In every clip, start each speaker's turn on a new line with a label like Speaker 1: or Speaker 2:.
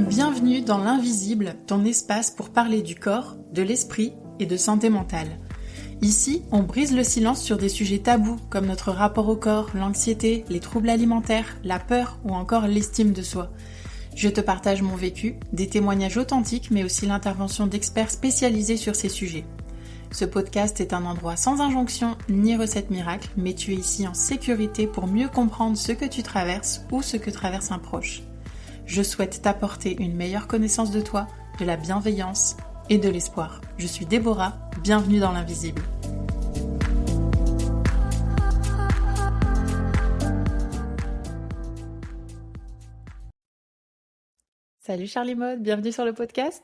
Speaker 1: Bienvenue dans l'Invisible, ton espace pour parler du corps, de l'esprit et de santé mentale. Ici, on brise le silence sur des sujets tabous comme notre rapport au corps, l'anxiété, les troubles alimentaires, la peur ou encore l'estime de soi. Je te partage mon vécu, des témoignages authentiques mais aussi l'intervention d'experts spécialisés sur ces sujets. Ce podcast est un endroit sans injonction ni recette miracle, mais tu es ici en sécurité pour mieux comprendre ce que tu traverses ou ce que traverse un proche. Je souhaite t'apporter une meilleure connaissance de toi, de la bienveillance et de l'espoir. Je suis Déborah, bienvenue dans l'Invisible. Salut Charlie Maude, bienvenue sur le podcast.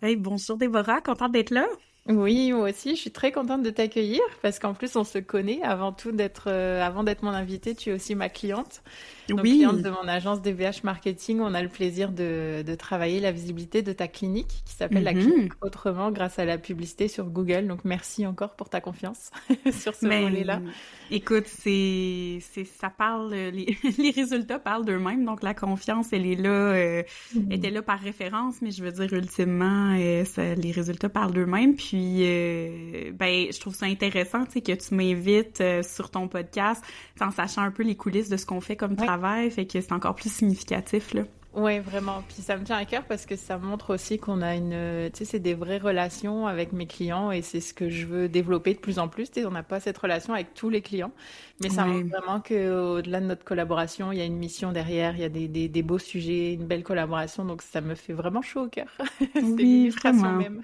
Speaker 2: Hey, bonjour Déborah, contente d'être là.
Speaker 1: Oui, moi aussi, je suis très contente de t'accueillir parce qu'en plus on se connaît avant d'être mon invitée, tu es aussi ma cliente. Donc,
Speaker 2: Oui.
Speaker 1: cliente de mon agence DVH Marketing, on a le plaisir de travailler la visibilité de ta clinique qui s'appelle la clinique Autrement grâce à la publicité sur Google. Donc merci encore pour ta confiance sur ce volet-là.
Speaker 2: Écoute, ça parle, les résultats parlent d'eux-mêmes, donc la confiance, elle est là, était là par référence, mais je veux dire ultimement, les résultats parlent d'eux-mêmes. Puis, je trouve ça intéressant, tu sais, que tu m'invites sur ton podcast, en sachant un peu les coulisses de ce qu'on fait comme travail, fait que c'est encore plus significatif, là.
Speaker 1: Ouais, vraiment. Puis ça me tient à cœur parce que ça montre aussi qu'on a tu sais, c'est des vraies relations avec mes clients et c'est ce que je veux développer de plus en plus. Tu sais, on n'a pas cette relation avec tous les clients, mais ça montre vraiment qu'au-delà de notre collaboration, il y a une mission derrière, il y a des beaux sujets, une belle collaboration. Donc ça me fait vraiment chaud au cœur. C'est l'illustration même.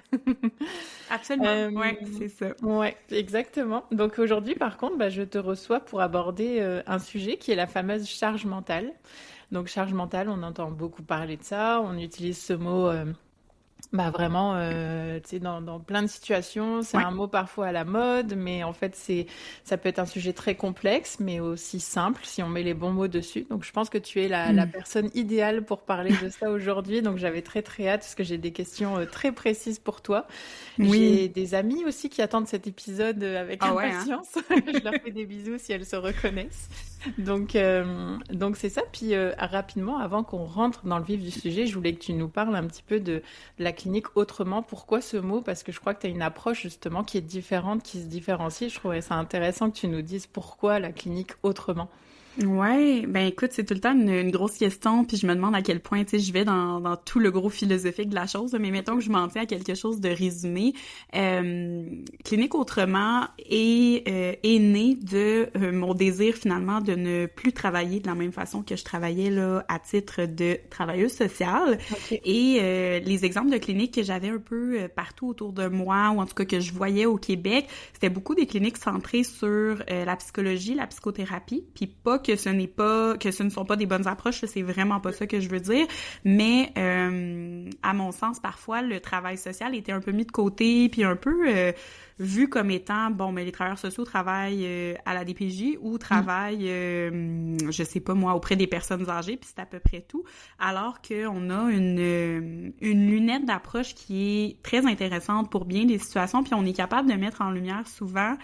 Speaker 2: Absolument. Ouais, c'est ça.
Speaker 1: Ouais, exactement. Donc aujourd'hui, par contre, je te reçois pour aborder un sujet qui est la fameuse charge mentale. Donc, charge mentale, on entend beaucoup parler de ça. On utilise ce mot vraiment tu sais, dans plein de situations. C'est un mot parfois à la mode, mais en fait, ça peut être un sujet très complexe, mais aussi simple si on met les bons mots dessus. Donc, je pense que tu es la personne idéale pour parler de ça aujourd'hui. Donc, j'avais très, très hâte parce que j'ai des questions très précises pour toi. J'ai des amis aussi qui attendent cet épisode avec impatience. Je leur fais des bisous si elles se reconnaissent. Donc c'est ça. Puis rapidement, avant qu'on rentre dans le vif du sujet, je voulais que tu nous parles un petit peu de la clinique Autrement. Pourquoi ce mot? Parce que je crois que tu as une approche justement qui est différente, qui se différencie. Je trouvais ça intéressant que tu nous dises pourquoi la clinique Autrement.
Speaker 2: Ouais, écoute, c'est tout le temps une grosse question, puis je me demande à quel point, tu sais, je vais dans tout le gros philosophique de la chose, mais mettons que je m'en tiens à quelque chose de résumé. Clinique Autrement est née de mon désir finalement de ne plus travailler de la même façon que je travaillais là à titre de travailleuse sociale. Okay. Et les exemples de cliniques que j'avais un peu partout autour de moi, ou en tout cas que je voyais au Québec, c'était beaucoup des cliniques centrées sur la psychologie, la psychothérapie, puis pas que ce ne sont pas des bonnes approches, c'est vraiment pas ça que je veux dire, mais à mon sens, parfois, le travail social était un peu mis de côté, puis un peu vu comme étant, les travailleurs sociaux travaillent à la DPJ ou travaillent, je sais pas moi, auprès des personnes âgées, puis c'est à peu près tout, alors qu'on a une lunette d'approche qui est très intéressante pour bien des situations, puis on est capable de mettre en lumière souvent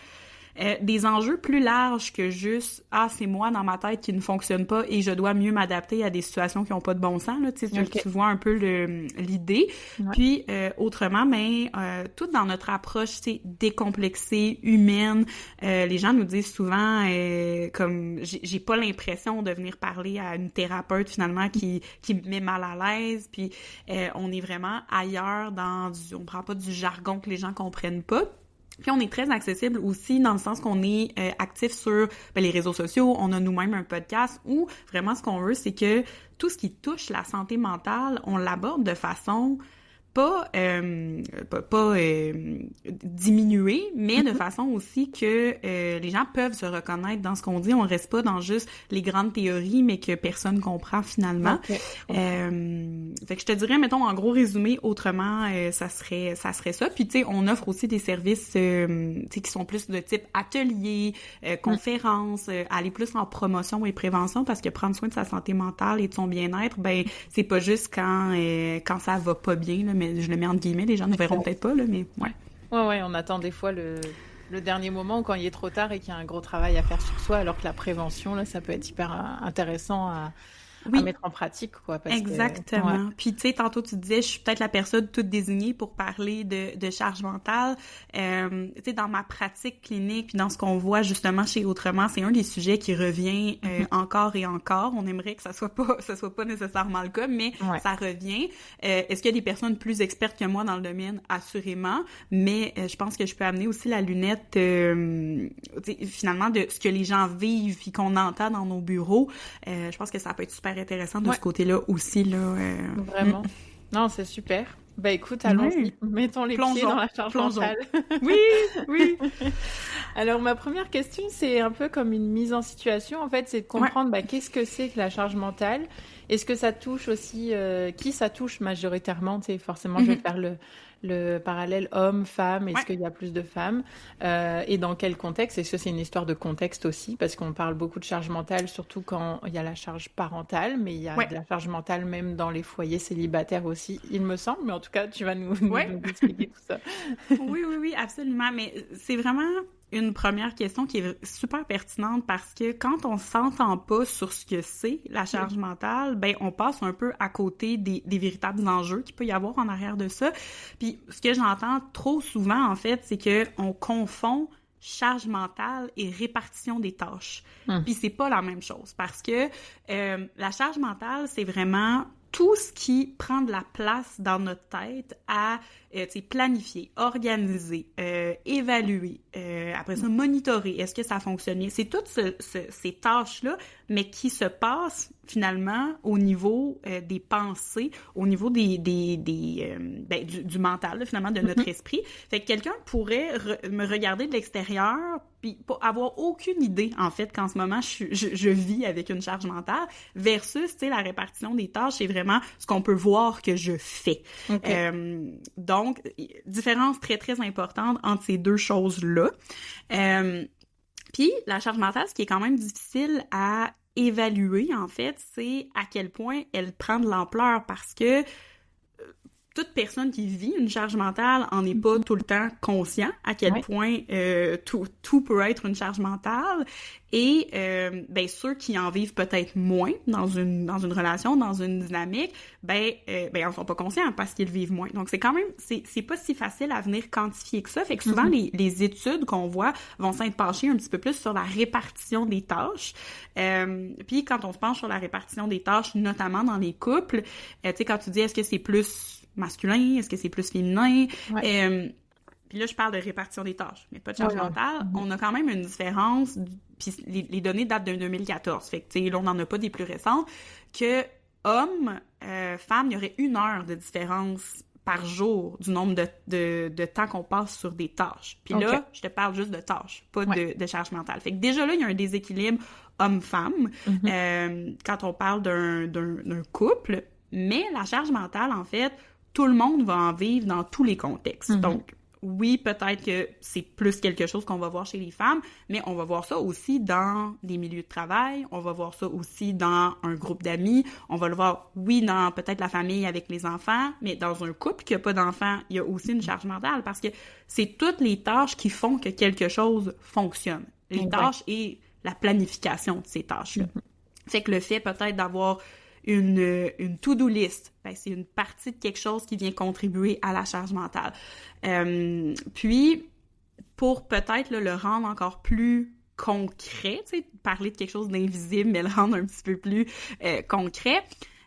Speaker 2: des enjeux plus larges que juste c'est moi dans ma tête qui ne fonctionne pas et je dois mieux m'adapter à des situations qui n'ont pas de bon sens, là, tu sais, tu vois un peu l'idée. Puis autrement, tout dans notre approche, c'est décomplexée, humaine. Les gens nous disent souvent comme j'ai pas l'impression de venir parler à une thérapeute finalement qui me met mal à l'aise, puis on est vraiment ailleurs on prend pas du jargon que les gens comprennent pas. Puis on est très accessible aussi dans le sens qu'on est actif sur les réseaux sociaux, on a nous-mêmes un podcast où vraiment ce qu'on veut, c'est que tout ce qui touche la santé mentale, on l'aborde de façon pas diminuer, mais de façon aussi que les gens peuvent se reconnaître dans ce qu'on dit. On reste pas dans juste les grandes théories, mais que personne comprend finalement. Fait que je te dirais, mettons, en gros résumé, autrement, ça serait ça. Puis tu sais, on offre aussi des services tu sais, qui sont plus de type atelier, conférences, aller plus en promotion et prévention, parce que prendre soin de sa santé mentale et de son bien-être, c'est pas juste quand ça va pas bien, là, mais je le mets entre guillemets, les gens ne verront peut-être pas, là, mais ouais.
Speaker 1: Ouais, on attend des fois le dernier moment ou quand il est trop tard et qu'il y a un gros travail à faire sur soi, alors que la prévention, là, ça peut être hyper intéressant à mettre en pratique, quoi. Parce
Speaker 2: exactement. Puis, tu sais, tantôt, tu disais, je suis peut-être la personne toute désignée pour parler de charge mentale. Tu sais, dans ma pratique clinique, puis dans ce qu'on voit justement chez Autrement, c'est un des sujets qui revient encore et encore. On aimerait que ça soit pas nécessairement le cas, mais ça revient. Est-ce qu'il y a des personnes plus expertes que moi dans le domaine? Assurément. Mais je pense que je peux amener aussi la lunette, finalement, de ce que les gens vivent puis qu'on entend dans nos bureaux. Je pense que ça peut être super intéressant de ce côté-là aussi, là.
Speaker 1: Vraiment. Non, c'est super. Ben écoute, allons-y. Mettons les pieds dans la charge mentale.
Speaker 2: Oui.
Speaker 1: Alors, ma première question, c'est un peu comme une mise en situation. En fait, c'est de comprendre qu'est-ce que c'est que la charge mentale. Est-ce que ça touche aussi... qui ça touche majoritairement? Tu sais, forcément, je vais faire le parallèle homme-femme. Est-ce qu'il y a plus de femmes? Et dans quel contexte? Est-ce que c'est une histoire de contexte aussi? Parce qu'on parle beaucoup de charge mentale, surtout quand il y a la charge parentale, mais il y a de la charge mentale même dans les foyers célibataires aussi, il me semble. Mais en tout cas, tu vas nous expliquer tout ça.
Speaker 2: Oui, absolument. Mais c'est vraiment une première question qui est super pertinente parce que quand on s'entend pas sur ce que c'est la charge mentale, ben on passe un peu à côté des véritables enjeux qu'il peut y avoir en arrière de ça. Puis ce que j'entends trop souvent en fait, c'est que on confond charge mentale et répartition des tâches. Puis c'est pas la même chose parce que la charge mentale, c'est vraiment tout ce qui prend de la place dans notre tête à planifier, organiser, évaluer, après ça, monitorer. Est-ce que ça a fonctionné? C'est toutes ces tâches-là, mais qui se passent finalement au niveau des pensées, au niveau du mental, là, finalement, de notre esprit. Fait que quelqu'un pourrait me regarder de l'extérieur puis avoir aucune idée, en fait, qu'en ce moment, je vis avec une charge mentale, versus, tu sais, la répartition des tâches, c'est vraiment ce qu'on peut voir que je fais. Donc, différence très, très importante entre ces deux choses-là. Puis, la charge mentale, ce qui est quand même difficile à évaluer, en fait, c'est à quel point elle prend de l'ampleur parce que toute personne qui vit une charge mentale en est pas tout le temps conscient à quel point tout peut être une charge mentale et ceux qui en vivent peut-être moins dans une relation, dans une dynamique, en sont pas conscients parce qu'ils vivent moins. Donc c'est quand même c'est pas si facile à venir quantifier que ça, fait que souvent les études qu'on voit vont s'être penchées un petit peu plus sur la répartition des tâches. Puis quand on se penche sur la répartition des tâches, notamment dans les couples, tu sais quand tu dis est-ce que c'est plus masculin, est-ce que c'est plus féminin? Puis là, je parle de répartition des tâches, mais pas de charge mentale. On a quand même une différence, puis les données datent de 2014, fait que, tu sais, là, on n'en a pas des plus récentes, que hommes, femmes, il y aurait 1 heure de différence par jour du nombre de temps qu'on passe sur des tâches. Puis là, je te parle juste de tâches, pas de charge mentale. Fait que déjà là, il y a un déséquilibre homme-femme quand on parle d'un couple, mais la charge mentale, en fait, tout le monde va en vivre dans tous les contextes. Donc, oui, peut-être que c'est plus quelque chose qu'on va voir chez les femmes, mais on va voir ça aussi dans des milieux de travail, on va voir ça aussi dans un groupe d'amis, on va le voir, oui, dans peut-être la famille avec les enfants, mais dans un couple qui n'a pas d'enfants, il y a aussi une charge mentale parce que c'est toutes les tâches qui font que quelque chose fonctionne. Les tâches et la planification de ces tâches-là. Fait que le fait peut-être d'avoir une to-do list, c'est une partie de quelque chose qui vient contribuer à la charge mentale. Puis, pour peut-être là, le rendre encore plus concret, tu sais, parler de quelque chose d'invisible, mais le rendre un petit peu plus concret,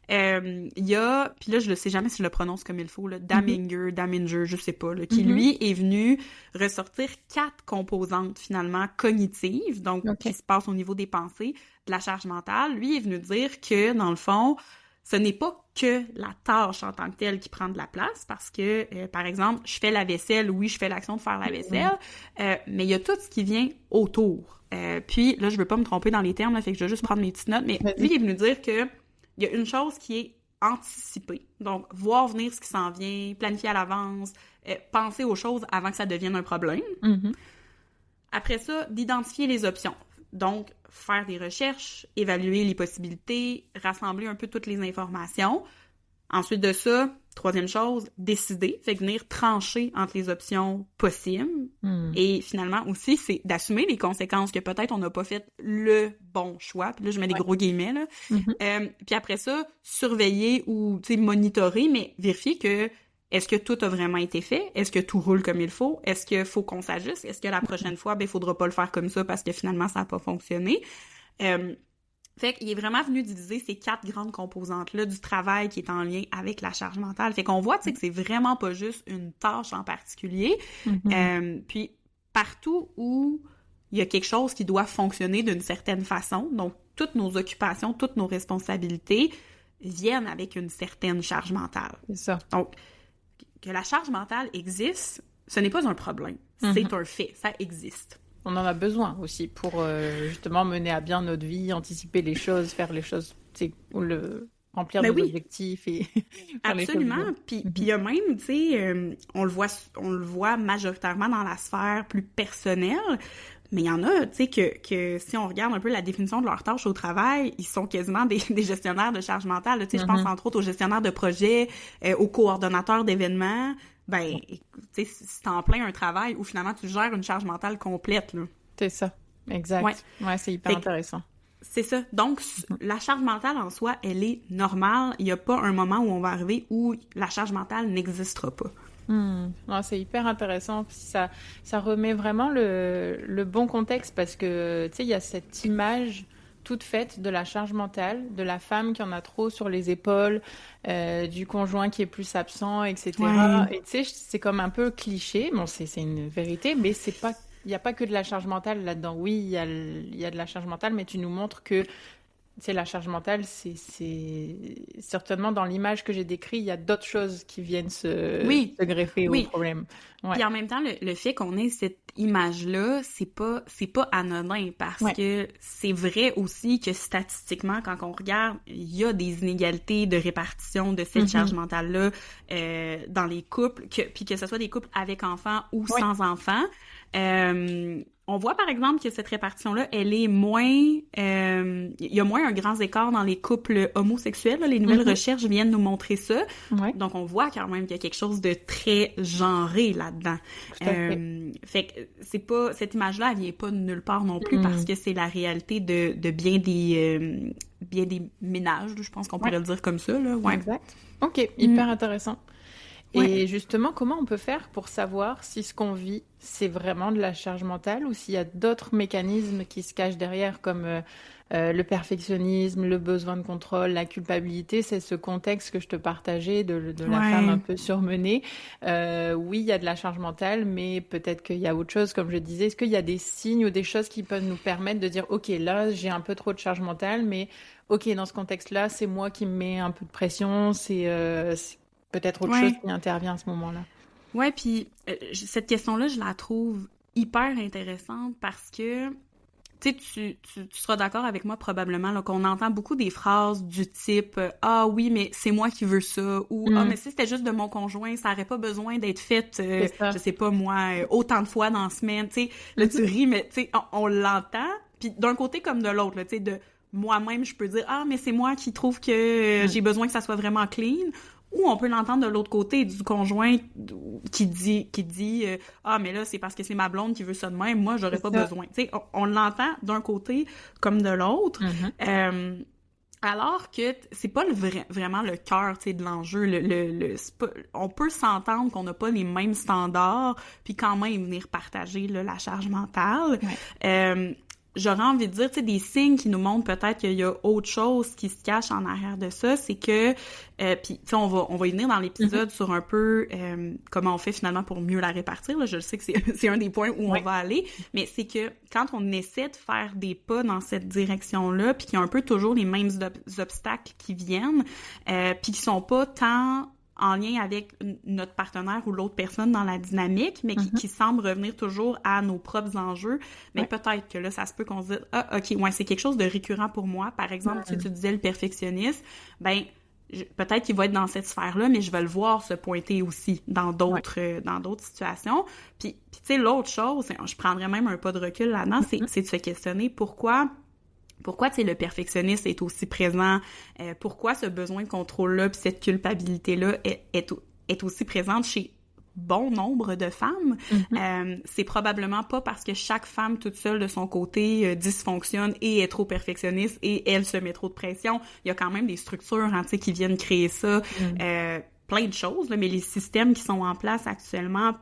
Speaker 2: il y a, puis là, je ne sais jamais si je le prononce comme il faut, là, Daminger, je sais pas, là, qui lui est venu ressortir 4 composantes finalement cognitives, donc qui se passent au niveau des pensées, de la charge mentale. Lui est venu dire que, dans le fond, ce n'est pas que la tâche en tant que telle qui prend de la place, parce que, par exemple, je fais la vaisselle, oui, je fais l'action de faire la vaisselle, mais il y a tout ce qui vient autour. Puis là, je veux pas me tromper dans les termes, là, fait que je vais juste prendre mes petites notes, mais lui est venu dire que il y a une chose qui est anticiper. Donc, voir venir ce qui s'en vient, planifier à l'avance, penser aux choses avant que ça devienne un problème. Après ça, d'identifier les options. Donc, faire des recherches, évaluer les possibilités, rassembler un peu toutes les informations. Ensuite de ça, troisième chose, décider, fait que venir trancher entre les options possibles. Et finalement aussi, c'est d'assumer les conséquences que peut-être on n'a pas fait le bon choix. Puis là, je mets des gros guillemets, là. Puis après ça, surveiller ou, tu sais, monitorer, mais vérifier que est-ce que tout a vraiment été fait? Est-ce que tout roule comme il faut? Est-ce qu'il faut qu'on s'ajuste? Est-ce que la prochaine fois, il faudra pas le faire comme ça parce que finalement, ça n'a pas fonctionné? Fait qu'il est vraiment venu diviser ces 4 grandes composantes-là du travail qui est en lien avec la charge mentale. Fait qu'on voit, tu sais, que c'est vraiment pas juste une tâche en particulier. Puis partout où il y a quelque chose qui doit fonctionner d'une certaine façon, donc toutes nos occupations, toutes nos responsabilités viennent avec une certaine charge mentale.
Speaker 1: C'est ça.
Speaker 2: Donc, que la charge mentale existe, ce n'est pas un problème. C'est un fait, ça existe.
Speaker 1: On en a besoin aussi pour justement mener à bien notre vie, anticiper les choses, faire les choses, remplir nos objectifs et faire
Speaker 2: absolument.
Speaker 1: Les choses.
Speaker 2: Puis il y a même, tu sais, on le voit majoritairement dans la sphère plus personnelle, mais il y en a, tu sais, que si on regarde un peu la définition de leurs tâches au travail, ils sont quasiment des gestionnaires de charge mentale. Tu sais, je pense entre autres aux gestionnaires de projets, aux coordonnateurs d'événements. Ben, tu sais, c'est en plein un travail où finalement tu gères une charge mentale complète, là.
Speaker 1: C'est ça, exact. Ouais, c'est hyper intéressant.
Speaker 2: C'est ça. Donc, la charge mentale en soi, elle est normale. Il n'y a pas un moment où on va arriver où la charge mentale n'existera pas.
Speaker 1: Non, c'est hyper intéressant. Ça remet vraiment le bon contexte parce que, tu sais, il y a cette image toute faite de la charge mentale, de la femme qui en a trop sur les épaules, du conjoint qui est plus absent, etc. Et tu sais, c'est comme un peu cliché. Bon, c'est une vérité, mais c'est pas, il n'y a pas que de la charge mentale là-dedans. Oui, il y a de la charge mentale, mais tu nous montres que c'est la charge mentale, c'est certainement dans l'image que j'ai décrite, il y a d'autres choses qui viennent se greffer au problème.
Speaker 2: Puis en même temps, le fait qu'on ait cette image-là, c'est pas anodin parce que c'est vrai aussi que statistiquement, quand on regarde, il y a des inégalités de répartition de cette charge mentale-là dans les couples, puis que ce soit des couples avec enfants ou sans enfants. On voit par exemple que cette répartition-là, elle est moins... il y a moins un grand écart dans les couples homosexuels. Là. Les nouvelles recherches viennent nous montrer ça. Donc on voit quand même qu'il y a quelque chose de très genré là-dedans. Fait que c'est pas... Cette image-là, elle vient pas de nulle part non plus parce que c'est la réalité de bien des ménages, je pense qu'on pourrait le dire comme ça. Là.
Speaker 1: Exact. OK, hyper intéressant. Et justement, comment on peut faire pour savoir si ce qu'on vit, c'est vraiment de la charge mentale ou s'il y a d'autres mécanismes qui se cachent derrière, comme le perfectionnisme, le besoin de contrôle, la culpabilité. C'est ce contexte que je te partageais de la femme un peu surmenée. Oui, il y a de la charge mentale, mais peut-être qu'il y a autre chose, comme je disais. Est-ce qu'il y a des signes ou des choses qui peuvent nous permettre de dire « Ok, là, j'ai un peu trop de charge mentale, mais ok, dans ce contexte-là, c'est moi qui me mets un peu de pression, c'est peut-être autre chose qui intervient à ce moment-là. »
Speaker 2: Ouais, puis cette question-là, je la trouve hyper intéressante parce que, tu sais, tu seras d'accord avec moi probablement là, qu'on entend beaucoup des phrases du type « Ah oui, mais c'est moi qui veux ça » ou « Ah, mais si c'était juste de mon conjoint, ça aurait pas besoin d'être fait, je sais pas moi, autant de fois dans la semaine. » Tu sais, là, tu ris, mais tu sais, on l'entend. Puis d'un côté comme de l'autre, tu sais, de moi-même, je peux dire « Ah, mais c'est moi qui trouve que j'ai besoin que ça soit vraiment clean ». Ou on peut l'entendre de l'autre côté du conjoint qui dit ah mais là c'est parce que c'est ma blonde qui veut ça de même, moi j'aurais pas besoin. Tu sais, on l'entend d'un côté comme de l'autre. Alors que c'est pas vraiment le cœur, tu sais, de l'enjeu. On peut s'entendre qu'on n'a pas les mêmes standards, puis quand même venir partager là, la charge mentale. J'aurais envie de dire, tu sais, des signes qui nous montrent peut-être qu'il y a autre chose qui se cache en arrière de ça, c'est que, puis tu sais, on va y venir dans l'épisode sur un peu comment on fait finalement pour mieux la répartir. Là, je sais que c'est un des points où on va aller, mais c'est que quand on essaie de faire des pas dans cette direction-là, puis qu'il y a un peu toujours les mêmes obstacles qui viennent, puis qui sont pas tant en lien avec notre partenaire ou l'autre personne dans la dynamique, mais qui semble revenir toujours à nos propres enjeux. Mais peut-être que là, ça se peut qu'on se dise « Ah, OK, ouais, c'est quelque chose de récurrent pour moi. » Par exemple, si tu disais le perfectionnisme, ben peut-être qu'il va être dans cette sphère-là, mais je vais le voir se pointer aussi dans d'autres situations. Puis tu sais, l'autre chose, je prendrais même un pas de recul là-dedans, c'est de se questionner pourquoi Pourquoi, tu sais, le perfectionniste est aussi présent? Pourquoi ce besoin de contrôle-là puis cette culpabilité-là est aussi présente chez bon nombre de femmes? C'est probablement pas parce que chaque femme toute seule de son côté dysfonctionne et est trop perfectionniste et elle se met trop de pression. Il y a quand même des structures, hein, tu sais, qui viennent créer ça. Plein de choses, là, mais les systèmes qui sont en place actuellement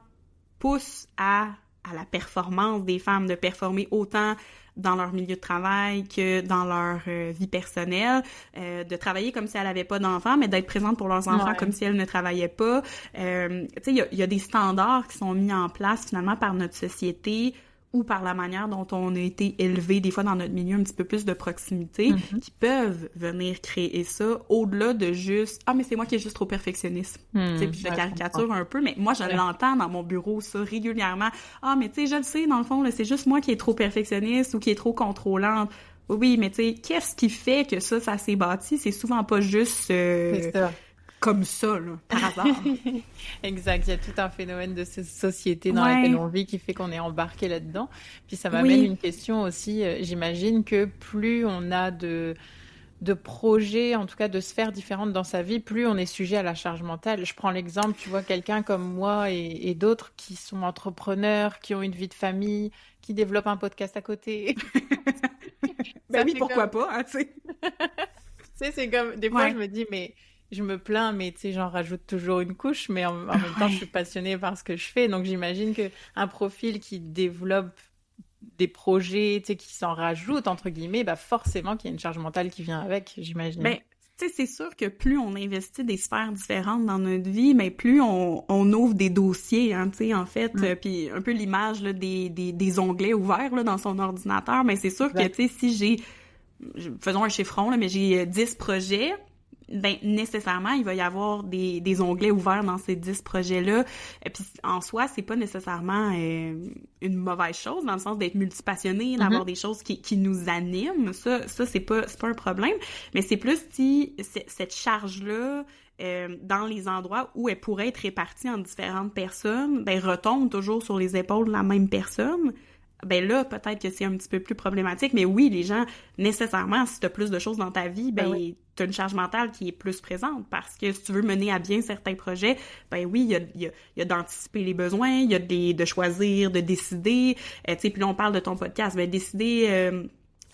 Speaker 2: poussent à la performance des femmes, de performer autant dans leur milieu de travail que dans leur vie personnelle, de travailler comme si elles n'avaient pas d'enfants, mais d'être présente pour leurs enfants comme si elles ne travaillaient pas. Tu sais, il y a des standards qui sont mis en place finalement par notre société ou par la manière dont on a été élevé, des fois dans notre milieu un petit peu plus de proximité, qui peuvent venir créer ça, au-delà de juste « Ah, mais c'est moi qui est juste trop perfectionniste. » Tu sais, puis je caricature un peu, mais moi, je l'entends dans mon bureau, ça, régulièrement. « Ah, mais tu sais, je le sais, dans le fond, là, c'est juste moi qui est trop perfectionniste ou qui est trop contrôlante. » Oui, mais tu sais, qu'est-ce qui fait que ça s'est bâti? C'est souvent pas juste...
Speaker 1: C'est ça.
Speaker 2: Comme ça, là, par hasard.
Speaker 1: Exact, il y a tout un phénomène de cette société dans laquelle on vit qui fait qu'on est embarqué là-dedans. Puis ça m'amène une question aussi, j'imagine que plus on a de projets, en tout cas de sphères différentes dans sa vie, plus on est sujet à la charge mentale. Je prends l'exemple, tu vois, quelqu'un comme moi et d'autres qui sont entrepreneurs, qui ont une vie de famille, qui développent un podcast à côté.
Speaker 2: Ben oui, pourquoi pas, hein, tu sais.
Speaker 1: Tu sais, c'est comme, des fois je me dis, mais... Je me plains, mais tu sais, j'en rajoute toujours une couche, mais en même temps, je suis passionnée par ce que je fais. Donc, j'imagine qu'un profil qui développe des projets, tu sais, qui s'en rajoute, entre guillemets, bah forcément qu'il y a une charge mentale qui vient avec, j'imagine.
Speaker 2: Ben, tu sais, c'est sûr que plus on investit des sphères différentes dans notre vie, mais plus on ouvre des dossiers, hein, tu sais, en fait. Puis un peu l'image là, des onglets ouverts là, dans son ordinateur. Mais c'est sûr que, tu sais, si faisons un chiffron, là, mais j'ai 10 projets... ben nécessairement, il va y avoir des onglets ouverts dans ces 10 projets-là. Et puis, en soi, c'est pas nécessairement une mauvaise chose, dans le sens d'être multipassionné, d'avoir des choses qui nous animent. Ça c'est pas un problème. Mais c'est plus si cette charge-là, dans les endroits où elle pourrait être répartie en différentes personnes, ben retombe toujours sur les épaules de la même personne. Ben là, peut-être que c'est un petit peu plus problématique, mais oui, les gens, nécessairement, si t'as plus de choses dans ta vie, t'as une charge mentale qui est plus présente, parce que si tu veux mener à bien certains projets, ben oui, il y a d'anticiper les besoins, il y a de choisir, de décider, tu sais, puis là, on parle de ton podcast, ben décider...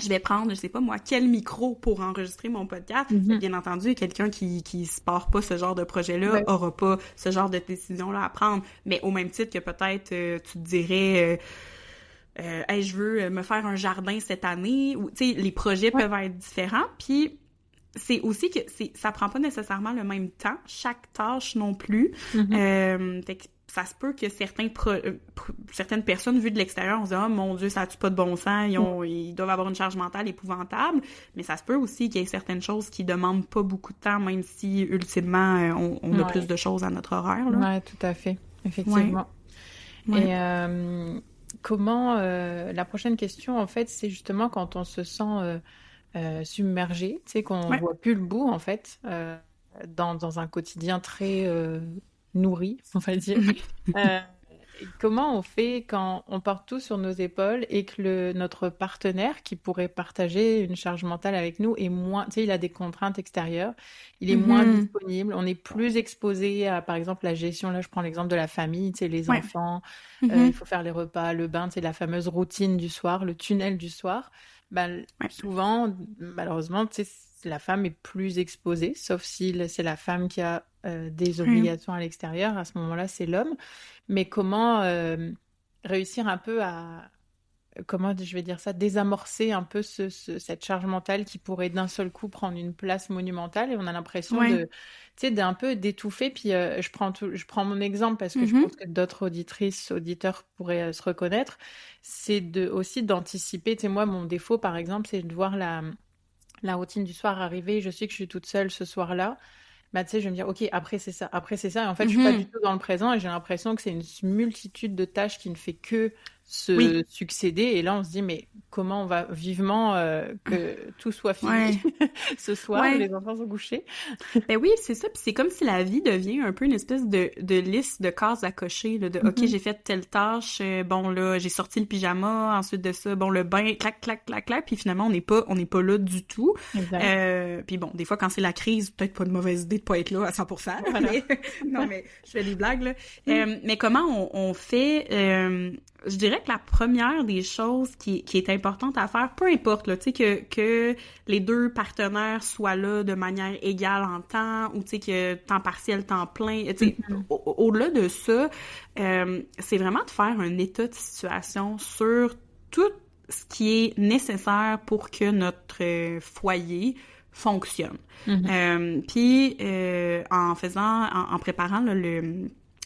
Speaker 2: je vais prendre, je sais pas moi, quel micro pour enregistrer mon podcast. Bien entendu, quelqu'un qui se part pas ce genre de projet-là aura pas ce genre de décision-là à prendre, mais au même titre que peut-être tu te dirais... hey, je veux me faire un jardin cette année, ou tu sais, les projets peuvent être différents, puis c'est aussi que ça prend pas nécessairement le même temps, chaque tâche non plus. Fait que ça se peut que certaines personnes vues de l'extérieur, on se dit « Oh mon Dieu, ça a-tu pas de bon sens, ils doivent avoir une charge mentale épouvantable », mais ça se peut aussi qu'il y ait certaines choses qui demandent pas beaucoup de temps, même si ultimement on a plus de choses à notre horaire, là.
Speaker 1: Ouais, tout à fait, effectivement. Et comment la prochaine question, en fait, c'est justement quand on se sent submergé, tu sais, qu'on voit plus le bout, en fait, dans un quotidien très nourri, on va dire. Comment on fait quand on porte tout sur nos épaules et que notre partenaire qui pourrait partager une charge mentale avec nous est moins, tu sais, il a des contraintes extérieures, il est moins disponible, on est plus exposé à, par exemple, la gestion, là je prends l'exemple de la famille, tu sais, les enfants, il faut faire les repas, le bain, tu sais, la fameuse routine du soir, le tunnel du soir. Souvent, malheureusement, tu sais, la femme est plus exposée, sauf si c'est la femme qui a des obligations à l'extérieur. À ce moment-là, c'est l'homme. Mais comment réussir un peu à, comment je vais dire ça, désamorcer un peu cette charge mentale qui pourrait d'un seul coup prendre une place monumentale et on a l'impression tu sais, d'un peu d'étouffer. Puis je prends mon exemple parce que je pense que d'autres auditrices, auditeurs pourraient se reconnaître. C'est aussi d'anticiper. Tu sais, moi, mon défaut, par exemple, c'est de voir la routine du soir arriver. Je sais que je suis toute seule ce soir-là. Bah, tu sais, je vais me dire, OK, après c'est ça. Et en fait, je suis pas du tout dans le présent et j'ai l'impression que c'est une multitude de tâches qui ne fait que se succéder. Et là, on se dit, mais comment on va vivement que tout soit fini ce soir, les enfants sont couchés.
Speaker 2: Ben oui, c'est ça. Puis c'est comme si la vie devient un peu une espèce de liste de cases à cocher, là, de OK, j'ai fait telle tâche, bon là, j'ai sorti le pyjama, ensuite de ça, bon le bain, clac, clac, clac, clac, puis finalement on n'est pas là du tout. Puis bon, des fois quand c'est la crise, peut-être pas une mauvaise idée de pas être là à 100%. Voilà. Non mais je fais des blagues là. Mais comment on fait je dirais que la première des choses qui est importante à faire, peu importe, là, tu sais, que les deux partenaires soient là de manière égale en temps, ou tu sais, que temps partiel, temps plein, tu sais, au-delà de ça, c'est vraiment de faire un état de situation sur tout ce qui est nécessaire pour que notre foyer fonctionne. Puis, en préparant là,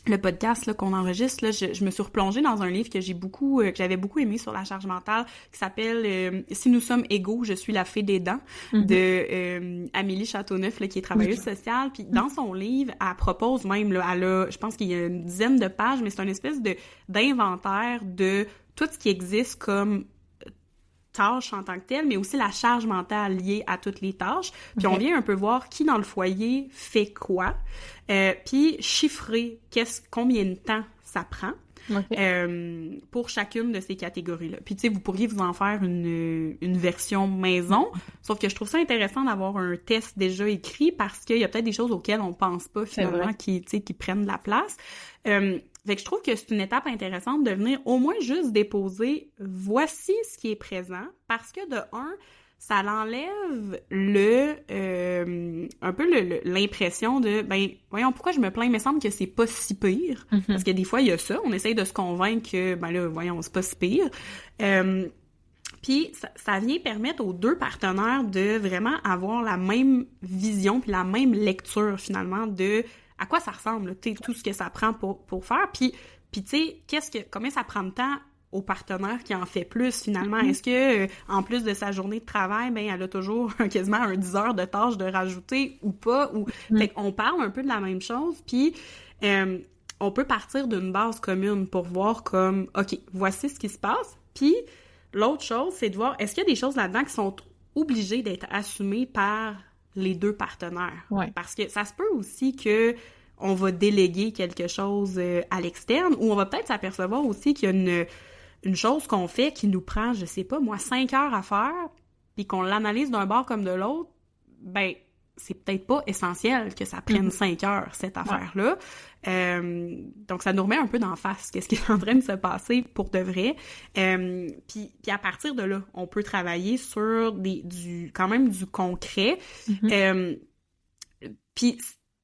Speaker 2: le podcast là, qu'on enregistre, là, je me suis replongée dans un livre que j'avais beaucoup aimé sur la charge mentale, qui s'appelle Si nous sommes égaux, je suis la fée des dents, de Amélie Châteauneuf, là, qui est travailleuse sociale. Puis dans son livre, elle propose même, là, je pense qu'il y a une dizaine de pages, mais c'est une espèce d'inventaire de tout ce qui existe comme tâches en tant que telles, mais aussi la charge mentale liée à toutes les tâches. Puis on vient un peu voir qui dans le foyer fait quoi, puis chiffrer combien de temps ça prend pour chacune de ces catégories-là. Puis tu sais, vous pourriez vous en faire une version maison, sauf que je trouve ça intéressant d'avoir un test déjà écrit parce qu'il y a peut-être des choses auxquelles on pense pas finalement qui prennent de la place. Fait que je trouve que c'est une étape intéressante de venir au moins juste déposer « voici ce qui est présent » parce que de un, ça l'enlève un peu l'impression de ben voyons pourquoi je me plains, il me semble que c'est pas si pire parce que des fois il y a ça, on essaye de se convaincre que ben là voyons c'est pas si pire. Puis ça vient permettre aux deux partenaires de vraiment avoir la même vision puis la même lecture finalement de à quoi ça ressemble, tu sais, tout ce que ça prend pour faire. Puis tu sais, combien ça prend de temps au partenaire qui en fait plus, finalement? Est-ce que, en plus de sa journée de travail, ben elle a toujours quasiment un 10 heures de tâches de rajouter ou pas? Fait qu'on parle un peu de la même chose, puis on peut partir d'une base commune pour voir comme, OK, voici ce qui se passe. Puis l'autre chose, c'est de voir, est-ce qu'il y a des choses là-dedans qui sont obligées d'être assumées par les deux partenaires. Parce que ça se peut aussi que on va déléguer quelque chose à l'externe ou on va peut-être s'apercevoir aussi qu'il y a une chose qu'on fait qui nous prend, je sais pas, moi, 5 heures à faire, puis qu'on l'analyse d'un bord comme de l'autre, ben c'est peut-être pas essentiel que ça prenne 5 heures, cette affaire-là. Donc, ça nous remet un peu d'en face qu'est-ce qui est en train de se passer pour de vrai. Puis à partir de là, on peut travailler sur quand même du concret. Puis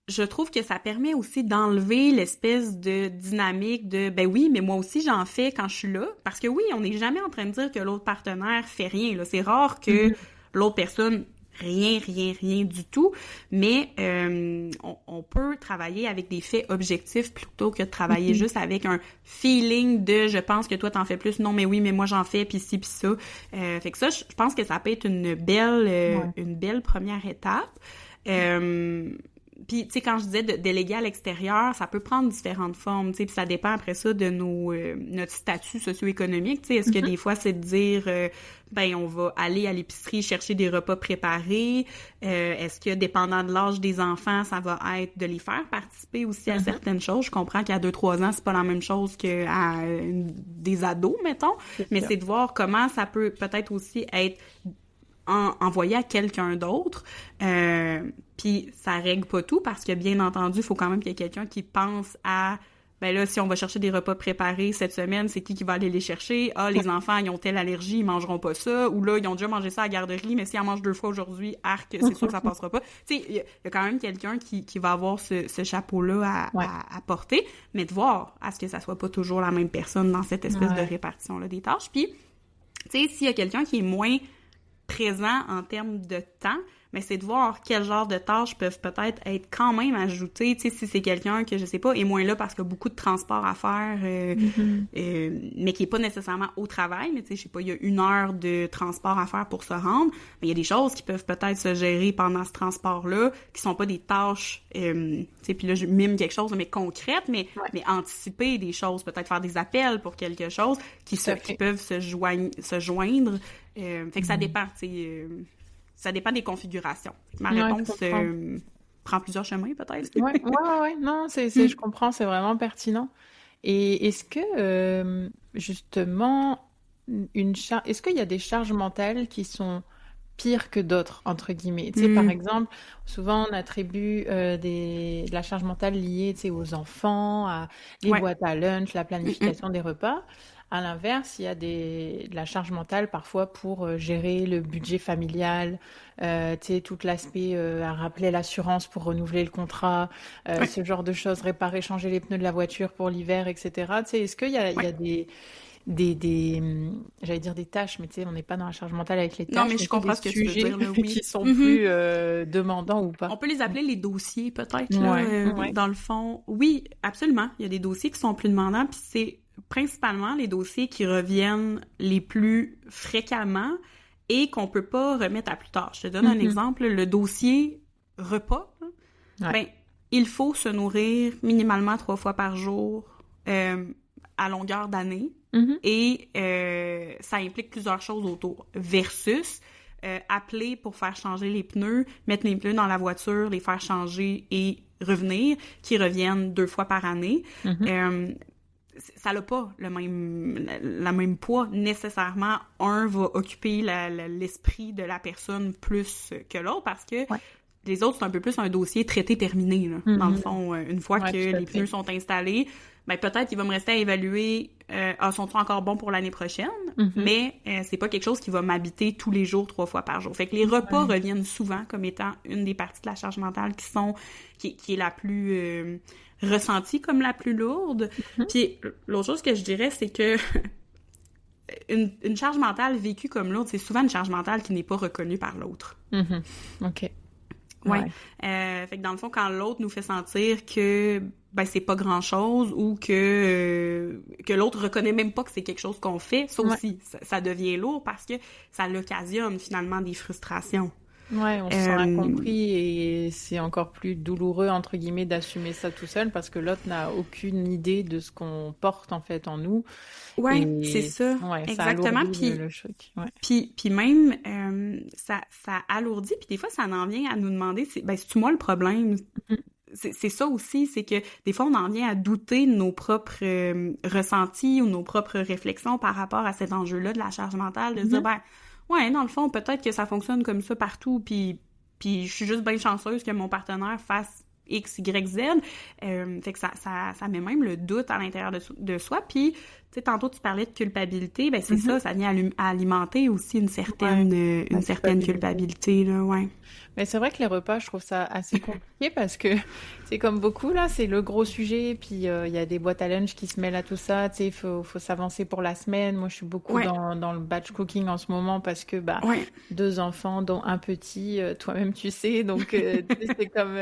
Speaker 2: je trouve que ça permet aussi d'enlever l'espèce de dynamique de « ben oui, mais moi aussi j'en fais quand je suis là ». Parce que oui, on n'est jamais en train de dire que l'autre partenaire fait rien, là. C'est rare que l'autre personne rien du tout, mais on peut travailler avec des faits objectifs plutôt que de travailler juste avec un feeling de « je pense que toi t'en fais plus, non mais oui, mais moi j'en fais, puis ci, puis ça ». Fait que ça, je pense que ça peut être une belle première étape. Puis, tu sais, quand je disais de déléguer à l'extérieur, ça peut prendre différentes formes, tu sais, puis ça dépend après ça de notre statut socio-économique, tu sais. Est-ce que des fois, c'est de dire, ben, on va aller à l'épicerie chercher des repas préparés? Est-ce que, dépendant de l'âge des enfants, ça va être de les faire participer aussi à certaines choses? Je comprends qu'à 2-3 ans, c'est pas la même chose qu'à des ados, mettons, mais c'est de voir comment ça peut peut-être aussi être envoyé à quelqu'un d'autre. Puis ça règle pas tout parce que, bien entendu, il faut quand même qu'il y ait quelqu'un qui pense à ben là, si on va chercher des repas préparés cette semaine, c'est qui va aller les chercher? Ah, les enfants, ils ont telle allergie, ils mangeront pas ça. Ou là, ils ont déjà mangé ça à la garderie, mais s'ils en mangent 2 fois aujourd'hui, arc, c'est sûr que ça passera pas. Tu sais, il y a quand même quelqu'un qui va avoir ce chapeau-là à porter, mais de voir à ce que ça soit pas toujours la même personne dans cette espèce de répartition-là des tâches. Puis, tu sais, s'il y a quelqu'un qui est moins présent en termes de temps, mais c'est de voir quel genre de tâches peuvent peut-être être quand même ajoutées. Tu sais, si c'est quelqu'un que, je sais pas, est moins là parce qu'il y a beaucoup de transport à faire, mais qui est pas nécessairement au travail, mais tu sais, je sais pas, il y a 1 heure de transport à faire pour se rendre, mais il y a des choses qui peuvent peut-être se gérer pendant ce transport-là, qui sont pas des tâches, tu sais, puis là, je mime quelque chose, mais concrète, mais anticiper des choses, peut-être faire des appels pour quelque chose qui peuvent se joindre. Fait que ça dépend, tu sais... ça dépend des configurations. Ma réponse prend plusieurs chemins, peut-être.
Speaker 1: Ouais. Non, je comprends, c'est vraiment pertinent. Et est-ce que, justement, est-ce qu'il y a des charges mentales qui sont pires que d'autres, entre guillemets? Tu sais, par exemple, souvent, on attribue de la charge mentale liée, tu sais, aux enfants, à les boîtes à lunch, la planification des repas. À l'inverse, il y a de la charge mentale parfois pour gérer le budget familial, tu sais, tout l'aspect à rappeler l'assurance pour renouveler le contrat, ce genre de choses, réparer, changer les pneus de la voiture pour l'hiver, etc. Tu sais, est-ce qu'il y a j'allais dire des tâches, mais tu sais, on n'est pas dans la charge mentale avec les tâches.
Speaker 2: Non, mais je comprends ce que tu veux dire, là, oui.
Speaker 1: Qui sont plus demandants ou pas.
Speaker 2: On peut les appeler les dossiers, peut-être, là, dans le fond. Oui, absolument. Il y a des dossiers qui sont plus demandants, puis c'est principalement les dossiers qui reviennent les plus fréquemment et qu'on peut pas remettre à plus tard. Je te donne un exemple. Le dossier repas, ben, il faut se nourrir minimalement 3 fois par jour à longueur d'année. Et ça implique plusieurs choses autour. Versus appeler pour faire changer les pneus, mettre les pneus dans la voiture, les faire changer et revenir, qui reviennent 2 fois par année. Ça n'a pas la même poids nécessairement. Un va occuper l'esprit de la personne plus que l'autre parce que les autres, c'est un peu plus un dossier traité terminé. Là. Dans le fond, une fois que les pneus sont installés, ben peut-être qu'il va me rester à évaluer sont-ils encore bons pour l'année prochaine, mais c'est pas quelque chose qui va m'habiter tous les jours 3 fois par jour. Fait que les repas reviennent souvent comme étant une des parties de la charge mentale qui est la plus ressentie comme la plus lourde. Puis l'autre chose que je dirais, c'est que une charge mentale vécue comme lourde, c'est souvent une charge mentale qui n'est pas reconnue par l'autre.
Speaker 1: OK.
Speaker 2: Ouais. Fait que dans le fond, quand l'autre nous fait sentir que ben c'est pas grand-chose ou que l'autre reconnaît même pas que c'est quelque chose qu'on fait, ça aussi, ça devient lourd parce que ça l'occasionne finalement des frustrations.
Speaker 1: Ouais, on se sent incompris et c'est encore plus douloureux, entre guillemets, d'assumer ça tout seul parce que l'autre n'a aucune idée de ce qu'on porte, en fait, en nous.
Speaker 2: Ouais, c'est ça.
Speaker 1: Ouais,
Speaker 2: exactement.
Speaker 1: Puis le choc. Ouais.
Speaker 2: Puis même, ça alourdit, puis des fois, ça en vient à nous demander, c'est-tu moi le problème? C'est ça aussi, c'est que des fois, on en vient à douter de nos propres ressentis ou nos propres réflexions par rapport à cet enjeu-là de la charge mentale, de se dire, ouais, dans le fond, peut-être que ça fonctionne comme ça partout, puis je suis juste bien chanceuse que mon partenaire fasse X, Y, Z. Fait que ça met même le doute à l'intérieur de soi. Puis, tu sais, tantôt, tu parlais de culpabilité. Ben, c'est ça vient à alimenter aussi une certaine culpabilité, là,
Speaker 1: Mais c'est vrai que les repas, je trouve ça assez compliqué parce que c'est comme beaucoup, là, c'est le gros sujet. Puis, il y a des boîtes à lunch qui se mêlent à tout ça. Tu sais, il faut s'avancer pour la semaine. Moi, je suis beaucoup dans le batch cooking en ce moment parce que, 2 enfants, dont un petit, toi-même, tu sais. Donc, c'est comme...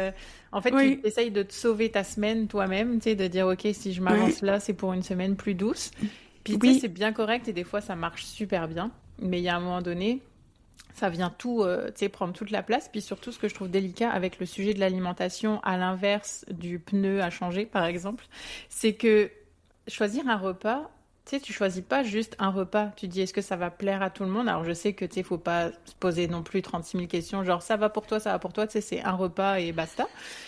Speaker 1: en fait, tu essayes de te sauver ta semaine toi-même, tu sais, de dire, OK, si je m'avance là, c'est pour une semaine plus douce. Puis, tu sais, c'est bien correct et des fois, ça marche super bien. Mais il y a un moment donné... ça vient tout, tu sais, prendre toute la place. Puis surtout, ce que je trouve délicat avec le sujet de l'alimentation, à l'inverse du pneu à changer, par exemple, c'est que choisir un repas, tu sais, tu choisis pas juste un repas. Tu dis, est-ce que ça va plaire à tout le monde? Alors, je sais que, tu sais, faut pas se poser non plus 36 000 questions, genre, ça va pour toi, tu sais, c'est un repas et basta.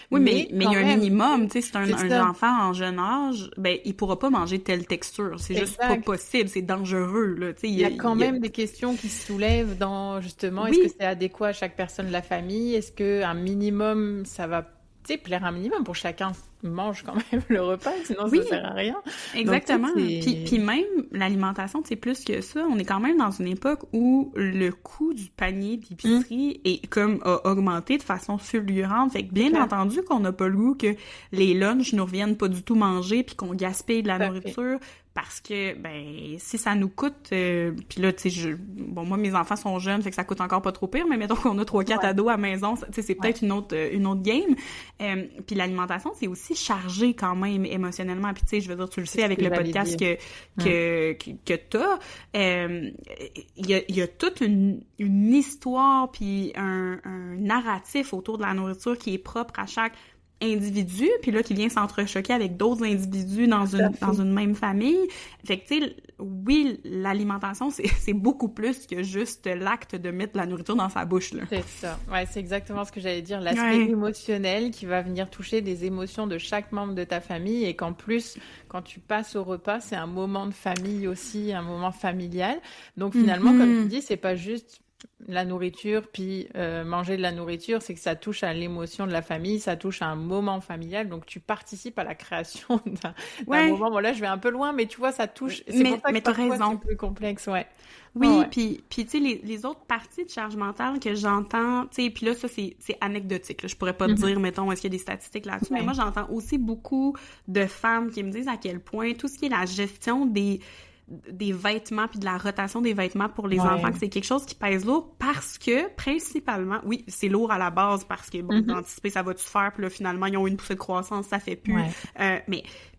Speaker 2: Oui, mais il y a un minimum, tu sais, c'est un enfant en jeune âge, ben, il pourra pas manger telle texture. C'est juste pas possible, c'est dangereux, là, tu sais.
Speaker 1: Il y a quand même des questions qui se soulèvent dans, justement, est-ce que c'est adéquat à chaque personne de la famille? Est-ce que un minimum, ça va, tu sais, plaire un minimum pour chacun? Mange quand même le repas, sinon ça sert à rien.
Speaker 2: Exactement. Puis même l'alimentation, c'est plus que ça. On est quand même dans une époque où le coût du panier d'épicerie est comme a augmenté de façon fulgurante. Fait que bien entendu qu'on n'a pas le goût que les lunchs nous reviennent pas du tout manger puis qu'on gaspille de la nourriture parce que, ben, si ça nous coûte, puis là, tu sais, bon, moi, mes enfants sont jeunes, fait que ça coûte encore pas trop pire, mais mettons qu'on a 3-4 ados à la maison, tu sais, c'est peut-être une autre game. Puis l'alimentation, c'est aussi chargé quand même émotionnellement, puis tu sais, je veux dire, tu le sais avec le podcast que t'as, il y a toute une histoire puis un narratif autour de la nourriture qui est propre à chaque individu, puis là, qui vient s'entrechoquer avec d'autres individus dans une même famille. Fait que, tu sais, oui, l'alimentation, c'est beaucoup plus que juste l'acte de mettre de la nourriture dans sa bouche, là.
Speaker 1: C'est ça. Ouais, c'est exactement ce que j'allais dire. L'aspect émotionnel qui va venir toucher des émotions de chaque membre de ta famille et qu'en plus, quand tu passes au repas, c'est un moment de famille aussi, un moment familial. Donc, finalement, comme tu dis, c'est pas juste la nourriture, puis manger de la nourriture, c'est que ça touche à l'émotion de la famille, ça touche à un moment familial, donc tu participes à la création d'un moment. Bon, là, je vais un peu loin, mais tu vois, ça touche. C'est pour ça que parfois, c'est plus complexe,
Speaker 2: Oui, puis tu sais, les autres parties de charge mentale que j'entends, tu sais, puis là, ça, c'est anecdotique, là. Je pourrais pas te dire, mettons, est-ce qu'il y a des statistiques là-dessus, mais moi, j'entends aussi beaucoup de femmes qui me disent à quel point tout ce qui est la gestion des vêtements puis de la rotation des vêtements pour les enfants, que c'est quelque chose qui pèse lourd parce que, principalement, oui, c'est lourd à la base parce que, bon, d'anticiper, ça va-tu faire, puis là, finalement, ils ont une poussée de croissance, ça fait plus.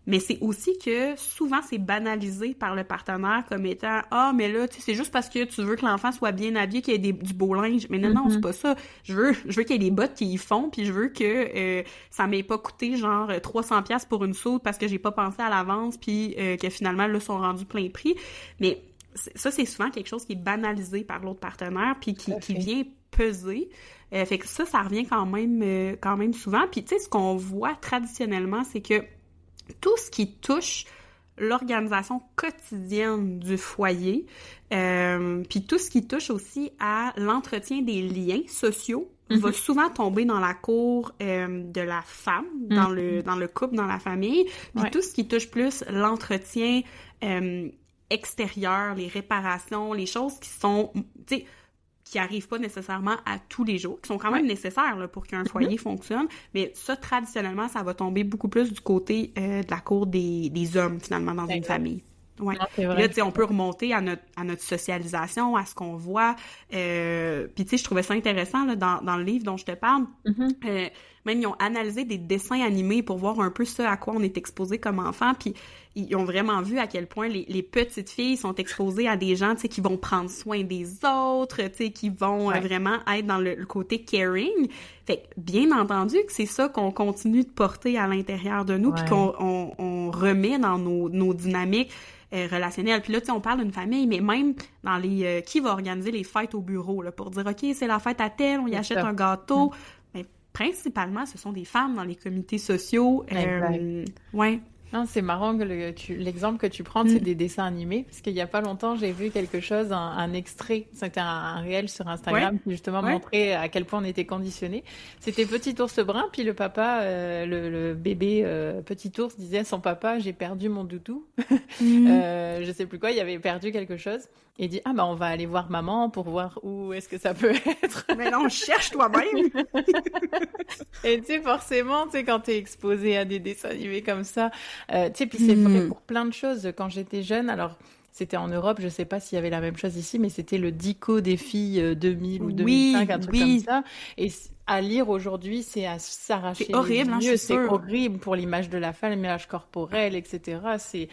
Speaker 2: Mais c'est aussi que souvent c'est banalisé par le partenaire comme étant « Ah, mais là, tu sais, c'est juste parce que tu veux que l'enfant soit bien habillé, qu'il y ait du beau linge. » Mais non, c'est pas ça. Je veux qu'il y ait des bottes qui y font, puis je veux que ça m'ait pas coûté genre 300$ pour une soude parce que j'ai pas pensé à l'avance, puis que finalement, là, sont rendus plein prix. Mais ça, c'est souvent quelque chose qui est banalisé par l'autre partenaire, puis qui vient peser. Fait que ça revient quand même souvent. Puis tu sais, ce qu'on voit traditionnellement, c'est que tout ce qui touche l'organisation quotidienne du foyer, puis tout ce qui touche aussi à l'entretien des liens sociaux, va souvent tomber dans la cour de la femme, dans le couple, dans la famille. Puis tout ce qui touche plus l'entretien extérieur, les réparations, les choses qui sont, tu sais, qui arrivent pas nécessairement à tous les jours, qui sont quand même nécessaires là, pour qu'un foyer fonctionne, mais ça, traditionnellement, ça va tomber beaucoup plus du côté de la cour des hommes, finalement, dans une famille. Ouais. Non, là, tu sais, on peut remonter à notre socialisation, à ce qu'on voit. Puis, tu sais, je trouvais ça intéressant, là, dans le livre dont je te parle. Même, ils ont analysé des dessins animés pour voir un peu ça à quoi on est exposé comme enfant. Puis, ils ont vraiment vu à quel point les petites filles sont exposées à des gens, tu sais, qui vont prendre soin des autres, tu sais, qui vont vraiment être dans le côté caring. Fait que, bien entendu que c'est ça qu'on continue de porter à l'intérieur de nous, puis qu'on remet dans nos dynamiques relationnelles. Puis là, tu sais, on parle d'une famille, mais même dans les... qui va organiser les fêtes au bureau, là, pour dire, OK, c'est la fête à tel, on y achète un gâteau. Mais principalement, ce sont des femmes dans les comités sociaux.
Speaker 1: Non, c'est marrant que l'exemple que tu prends, c'est des dessins animés, parce qu'il y a pas longtemps, j'ai vu quelque chose, un extrait, c'était un réel sur Instagram qui justement montrait à quel point on était conditionnés. C'était Petit ours brun, puis le papa, le bébé Petit ours disait à son papa, j'ai perdu mon doudou. Je sais plus quoi, il avait perdu quelque chose. Et il dit, ah bah on va aller voir maman pour voir où est-ce que ça peut être.
Speaker 2: Mais non, cherche toi-même.
Speaker 1: Et tu sais, forcément, tu sais, quand t'es exposé à des dessins animés comme ça, tu sais, puis c'est vrai pour plein de choses. Quand j'étais jeune, alors c'était en Europe, je sais pas s'il y avait la même chose ici, mais c'était le Dico des filles 2000 ou 2005, un truc comme ça. Et à lire aujourd'hui, c'est à s'arracher
Speaker 2: les horrible,
Speaker 1: yeux. C'est
Speaker 2: sûr.
Speaker 1: horrible pour l'image de la femme, l'image corporelle, etc. C'est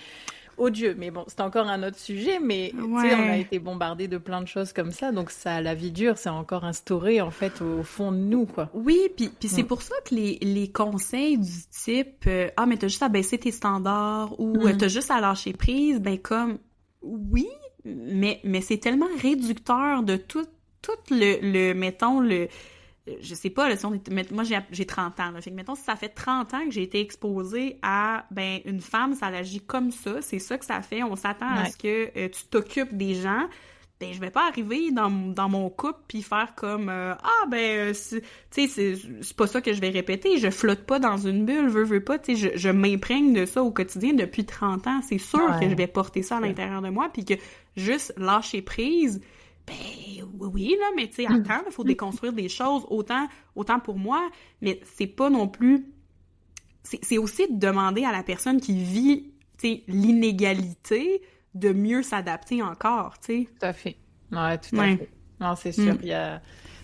Speaker 1: odieux. Mais bon, c'est encore un autre sujet, mais tu sais, on a été bombardé de plein de choses comme ça, donc ça, la vie dure, c'est encore instauré, en fait, au fond de nous, quoi.
Speaker 2: Oui, puis c'est pour ça que les conseils du type ah, mais t'as juste à baisser tes standards ou t'as juste à lâcher prise, ben comme, oui, mais c'est tellement réducteur de tout mettons, je sais pas, là, si moi j'ai 30 ans, là, fait que mettons, si ça fait 30 ans que j'ai été exposée à, ben, une femme, ça agit comme ça, c'est ça que ça fait, on s'attend à ce que tu t'occupes des gens, ben, je vais pas arriver dans mon couple puis faire comme, tu sais, c'est pas ça que je vais répéter, je flotte pas dans une bulle, veux pas, tu sais, je m'imprègne de ça au quotidien depuis 30 ans, c'est sûr que je vais porter ça à l'intérieur de moi, puis que juste lâcher prise, ben oui, là, mais tu sais, attends, il faut déconstruire des choses, autant pour moi, mais c'est pas non plus... C'est aussi de demander à la personne qui vit tu sais, l'inégalité, de mieux s'adapter encore, tu sais.
Speaker 1: Tout à fait. Ouais, tout à fait. Non, c'est sûr.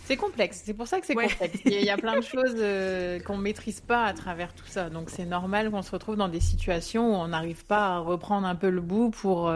Speaker 1: C'est complexe. C'est pour ça que c'est complexe. Il y a plein de choses qu'on maîtrise pas à travers tout ça. Donc, c'est normal qu'on se retrouve dans des situations où on n'arrive pas à reprendre un peu le bout pour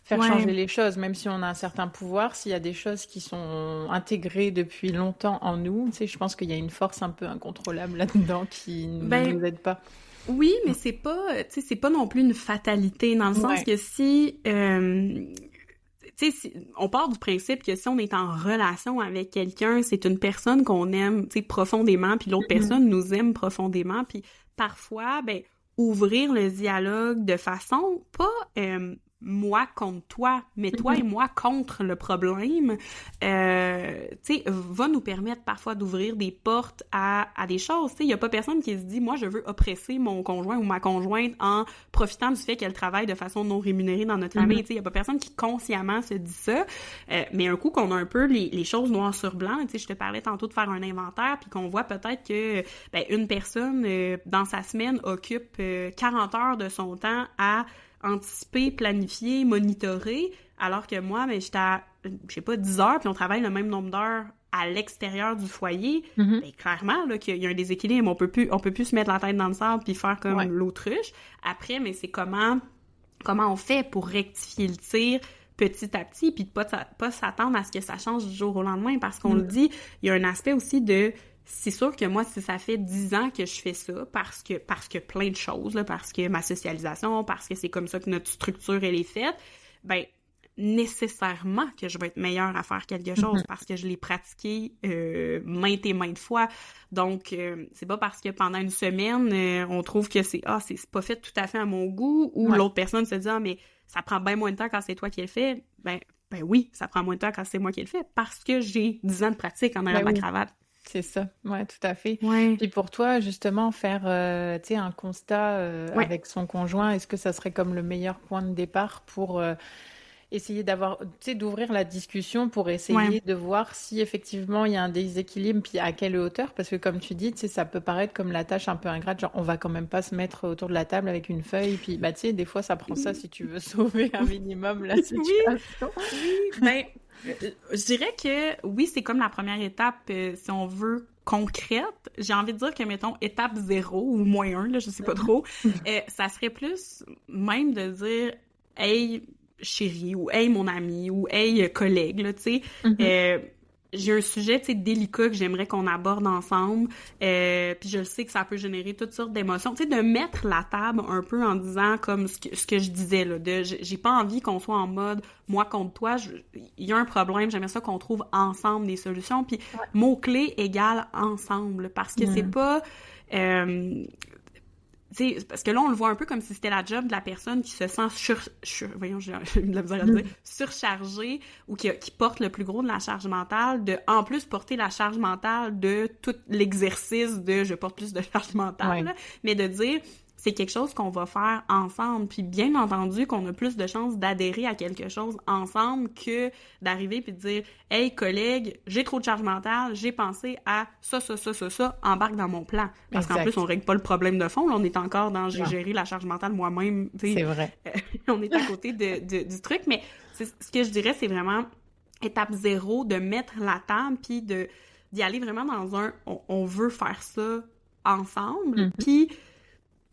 Speaker 1: faire changer les choses. Même si on a un certain pouvoir, s'il y a des choses qui sont intégrées depuis longtemps en nous, tu sais, je pense qu'il y a une force un peu incontrôlable là-dedans qui ne nous aide pas.
Speaker 2: Oui, mais c'est pas, tu sais, c'est pas non plus une fatalité, dans le sens que si, tu sais, on part du principe que si on est en relation avec quelqu'un, c'est une personne qu'on aime, tu sais, profondément, puis l'autre personne nous aime profondément, puis parfois, ben, ouvrir le dialogue de façon pas moi contre toi, mais toi et moi contre le problème, tu sais, va nous permettre parfois d'ouvrir des portes à des choses. Tu sais, il y a pas personne qui se dit, moi, je veux oppresser mon conjoint ou ma conjointe en profitant du fait qu'elle travaille de façon non rémunérée dans notre famille. Tu sais, il y a pas personne qui consciemment se dit ça, mais un coup qu'on a un peu les choses noir sur blanc, tu sais, je te parlais tantôt de faire un inventaire, puis qu'on voit peut-être que ben, une personne, dans sa semaine, occupe 40 heures de son temps à anticiper, planifier, monitorer, alors que moi, ben, j'étais à, je sais pas, 10 heures, puis on travaille le même nombre d'heures à l'extérieur du foyer, ben, clairement, là, qu'il y a un déséquilibre. On peut plus se mettre la tête dans le sable puis faire comme l'autruche. Après, mais c'est comment on fait pour rectifier le tir petit à petit, puis de pas s'attendre à ce que ça change du jour au lendemain, parce qu'on le dit, il y a un aspect aussi de... C'est sûr que moi, si ça fait 10 ans que je fais ça, parce que plein de choses, là, parce que ma socialisation, parce que c'est comme ça que notre structure, elle est faite, ben nécessairement que je vais être meilleure à faire quelque chose, parce que je l'ai pratiqué maintes et maintes fois. Donc, c'est pas parce que pendant une semaine, on trouve que c'est pas fait tout à fait à mon goût, ou l'autre personne se dit « Ah, mais ça prend bien moins de temps quand c'est toi qui le fais. » Ben oui, ça prend moins de temps quand c'est moi qui le fais, parce que j'ai 10 ans de pratique en arrière de ma cravate.
Speaker 1: C'est ça, ouais, tout à fait.
Speaker 2: Ouais.
Speaker 1: Puis pour toi, justement, faire tu sais, un constat avec son conjoint, est-ce que ça serait comme le meilleur point de départ pour essayer d'avoir, tu sais, d'ouvrir la discussion pour essayer de voir si effectivement il y a un déséquilibre, puis à quelle hauteur, parce que comme tu dis, tu sais, ça peut paraître comme la tâche un peu ingrate, genre on va quand même pas se mettre autour de la table avec une feuille, puis bah tu sais, des fois ça prend ça si tu veux sauver un minimum la situation.
Speaker 2: Ben, je dirais que oui, c'est comme la première étape, si on veut, concrète. J'ai envie de dire que, mettons, étape 0 ou -1, là, je sais pas trop, ça serait plus même de dire « Hey, chérie » ou « Hey, mon ami » ou « Hey, collègue », là, tu sais. J'ai un sujet, tu sais, délicat que j'aimerais qu'on aborde ensemble, puis je le sais que ça peut générer toutes sortes d'émotions, tu sais, de mettre la table un peu en disant comme ce que je disais, là, j'ai pas envie qu'on soit en mode « moi contre toi », il y a un problème, j'aimerais ça qu'on trouve ensemble des solutions, puis mot-clé égale ensemble, parce que c'est pas... Tu sais, parce que là, on le voit un peu comme si c'était la job de la personne qui se sent voyons, j'ai de la misère à dire, surchargée, ou qui porte le plus gros de la charge mentale, de en plus porter la charge mentale de tout l'exercice de je porte plus de charge mentale, là, mais de dire c'est quelque chose qu'on va faire ensemble, puis bien entendu qu'on a plus de chances d'adhérer à quelque chose ensemble que d'arriver puis de dire « Hey, collègue, j'ai trop de charge mentale, j'ai pensé à ça, embarque dans mon plan. » Parce qu'en plus, on règle pas le problème de fond, là, on est encore dans « J'ai géré la charge mentale moi-même. »
Speaker 1: C'est vrai.
Speaker 2: On est à côté du truc, mais ce que je dirais, c'est vraiment étape 0, de mettre la table, puis d'y aller vraiment dans on veut faire ça ensemble, puis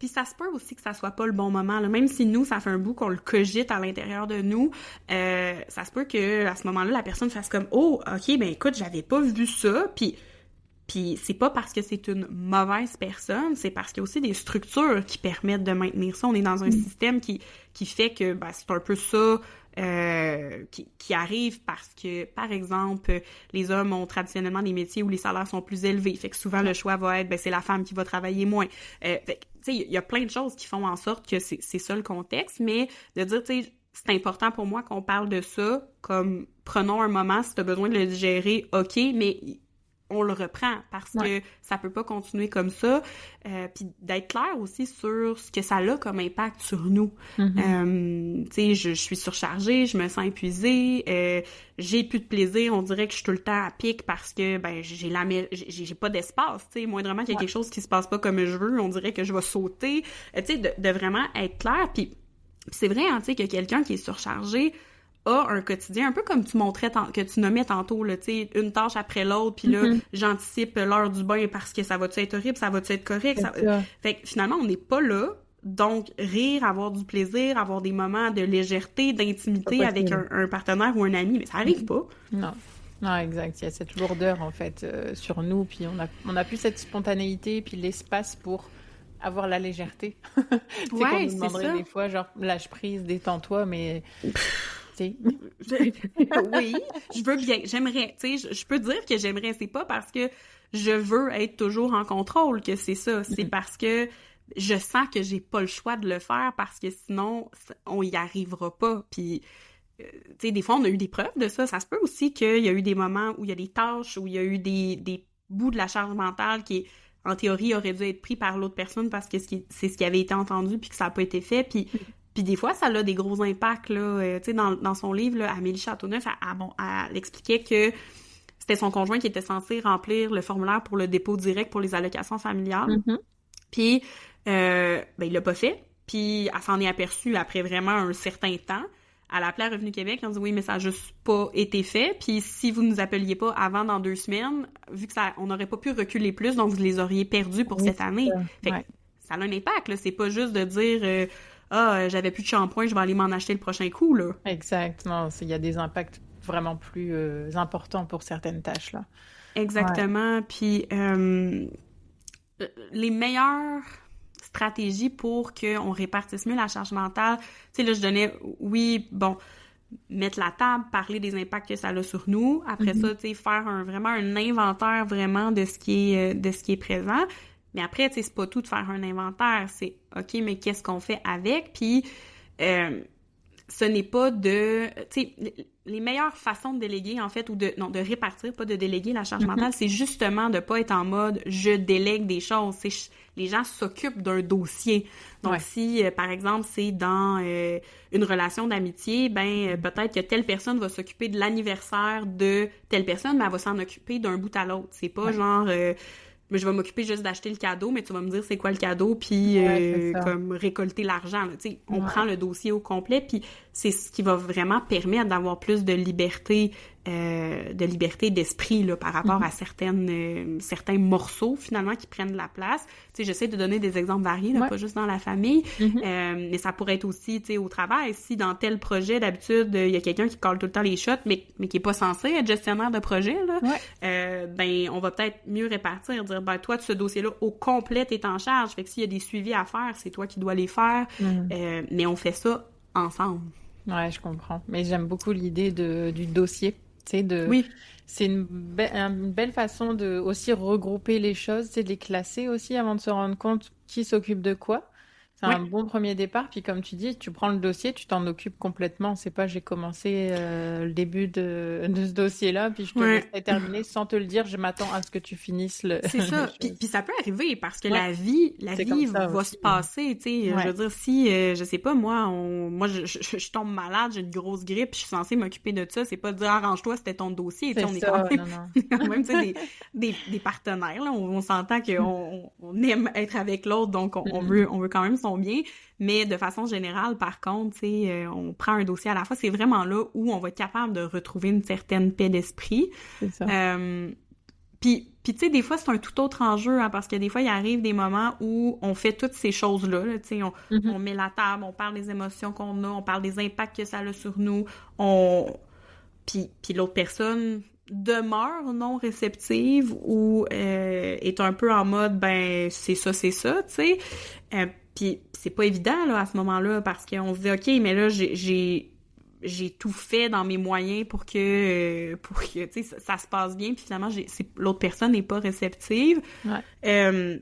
Speaker 2: ça se peut aussi que ça soit pas le bon moment, là. Même si nous, ça fait un bout qu'on le cogite à l'intérieur de nous, ça se peut que à ce moment-là, la personne fasse comme « Oh, ok, ben écoute, j'avais pas vu ça. » Puis c'est pas parce que c'est une mauvaise personne, c'est parce qu'il y a aussi des structures qui permettent de maintenir ça. On est dans un système qui fait que ben, c'est un peu ça qui arrive parce que, par exemple, les hommes ont traditionnellement des métiers où les salaires sont plus élevés. Fait que souvent, le choix va être, ben c'est la femme qui va travailler moins. Fait que, tu sais, il y a plein de choses qui font en sorte que c'est ça le contexte, mais de dire, tu sais, c'est important pour moi qu'on parle de ça, comme prenons un moment, si tu as besoin de le digérer, ok, mais on le reprend parce que ça peut pas continuer comme ça. Puis d'être clair aussi sur ce que ça a comme impact sur nous. Tu sais, je suis surchargée, je me sens épuisée, j'ai plus de plaisir, on dirait que je suis tout le temps à pic parce que ben j'ai pas d'espace, tu sais, moindrement qu'il y a quelque chose qui se passe pas comme je veux, on dirait que je vais sauter. Tu sais, de vraiment être clair, puis c'est vrai, hein, tu sais, que quelqu'un qui est surchargé a un quotidien, un peu comme tu montrais, que tu nommais tantôt, là, tu sais, une tâche après l'autre, puis là, j'anticipe l'heure du bain parce que ça va-tu être horrible, ça va-tu être correct? Fait que finalement, on n'est pas là. Donc, rire, avoir du plaisir, avoir des moments de légèreté, d'intimité avec un partenaire ou un ami, mais ça arrive pas.
Speaker 1: Non. Non, exact. Il y a cette lourdeur, en fait, sur nous, puis on a plus cette spontanéité, puis l'espace pour avoir la légèreté. Tu sais, qu'on nous demanderait des fois, genre, lâche prise, détends-toi, mais...
Speaker 2: Oui, je veux bien, j'aimerais, tu sais, je peux dire que j'aimerais, c'est pas parce que je veux être toujours en contrôle que c'est ça, c'est parce que je sens que j'ai pas le choix de le faire parce que sinon, on y arrivera pas, puis... Tu sais, des fois, on a eu des preuves de ça. Ça se peut aussi qu'il y a eu des moments où il y a des tâches, où il y a eu des bouts de la charge mentale qui, en théorie, auraient dû être pris par l'autre personne parce que c'est ce qui avait été entendu puis que ça n'a pas été fait. Puis des fois, ça a des gros impacts, là. Tu sais, dans son livre, là, Amélie Châteauneuf, elle expliquait que c'était son conjoint qui était censé remplir le formulaire pour le dépôt direct pour les allocations familiales. Puis, il l'a pas fait. Puis, elle s'en est aperçue après vraiment un certain temps. Elle a appelé à Revenu Québec, on dit oui, mais ça n'a juste pas été fait. Puis si vous ne nous appeliez pas avant dans 2 semaines, vu que on n'aurait pas pu reculer plus, donc vous les auriez perdus pour cette année. Fait que ça a un impact, là. C'est pas juste de dire j'avais plus de shampoing, je vais aller m'en acheter le prochain coup, là.
Speaker 1: Exactement. Il y a des impacts vraiment plus importants pour certaines tâches, là.
Speaker 2: Exactement. Puis les meilleurs stratégie pour qu'on répartisse mieux la charge mentale. Tu sais, là, je donnais, mettre la table, parler des impacts que ça a sur nous. Après ça, tu sais, faire vraiment un inventaire vraiment de ce qui est présent. Mais après, tu sais, c'est pas tout de faire un inventaire. C'est, OK, mais qu'est-ce qu'on fait avec? Puis, ce n'est pas de... Tu sais, les meilleures façons de déléguer, en fait, de répartir, pas de déléguer la charge mentale, c'est justement de pas être en mode « je délègue des choses ». Les gens s'occupent d'un dossier. Donc, si, par exemple, c'est dans une relation d'amitié, peut-être que telle personne va s'occuper de l'anniversaire de telle personne, mais elle va s'en occuper d'un bout à l'autre. C'est pas genre... mais je vais m'occuper juste d'acheter le cadeau, mais tu vas me dire c'est quoi le cadeau, puis comme récolter l'argent. Tu sais, on prend le dossier au complet, puis c'est ce qui va vraiment permettre d'avoir plus de liberté d'esprit là, par rapport à certains morceaux, finalement, qui prennent de la place. Tu sais, j'essaie de donner des exemples variés, là, pas juste dans la famille, mais ça pourrait être aussi, tu sais, au travail. Si dans tel projet, d'habitude, il y a quelqu'un qui colle tout le temps les shots, mais qui est pas censé être gestionnaire de projet, là, on va peut-être mieux répartir, dire, toi, ce dossier-là, au complet, t'es en charge. Fait que s'il y a des suivis à faire, c'est toi qui dois les faire. Mais on fait ça ensemble.
Speaker 1: Ouais, je comprends. Mais j'aime beaucoup l'idée du dossier. Tu sais, c'est une belle façon de aussi regrouper les choses, c'est de les classer aussi avant de se rendre compte qui s'occupe de quoi. C'est un bon premier départ. Puis comme tu dis, tu prends le dossier, tu t'en occupes complètement. C'est pas j'ai commencé le début de ce dossier-là, puis je te laisserai terminer sans te le dire. Je m'attends à ce que tu finisses le.
Speaker 2: C'est ça. Puis ça peut arriver parce que la vie va se passer. Tu sais, je veux dire, si je sais pas moi, je tombe malade, j'ai une grosse grippe, puis je suis censée m'occuper de ça. C'est pas de dire arrange-toi, c'était ton dossier. On est quand même, tu sais, des partenaires. Là, on s'entend qu'on aime être avec l'autre, donc on veut quand même son bien, mais de façon générale, par contre, tu sais, on prend un dossier à la fois, c'est vraiment là où on va être capable de retrouver une certaine paix d'esprit.
Speaker 1: C'est ça.
Speaker 2: Puis tu sais, des fois, c'est un tout autre enjeu, hein, parce que des fois, il arrive des moments où on fait toutes ces choses-là, là, tu sais, on met la table, on parle des émotions qu'on a, on parle des impacts que ça a sur nous, puis l'autre personne demeure non réceptive ou est un peu en mode, c'est ça, tu sais. Puis c'est pas évident là à ce moment-là parce qu'on se dit OK, mais là j'ai tout fait dans mes moyens pour que tu sais ça se passe bien, puis finalement l'autre personne n'est pas réceptive. Tu sais,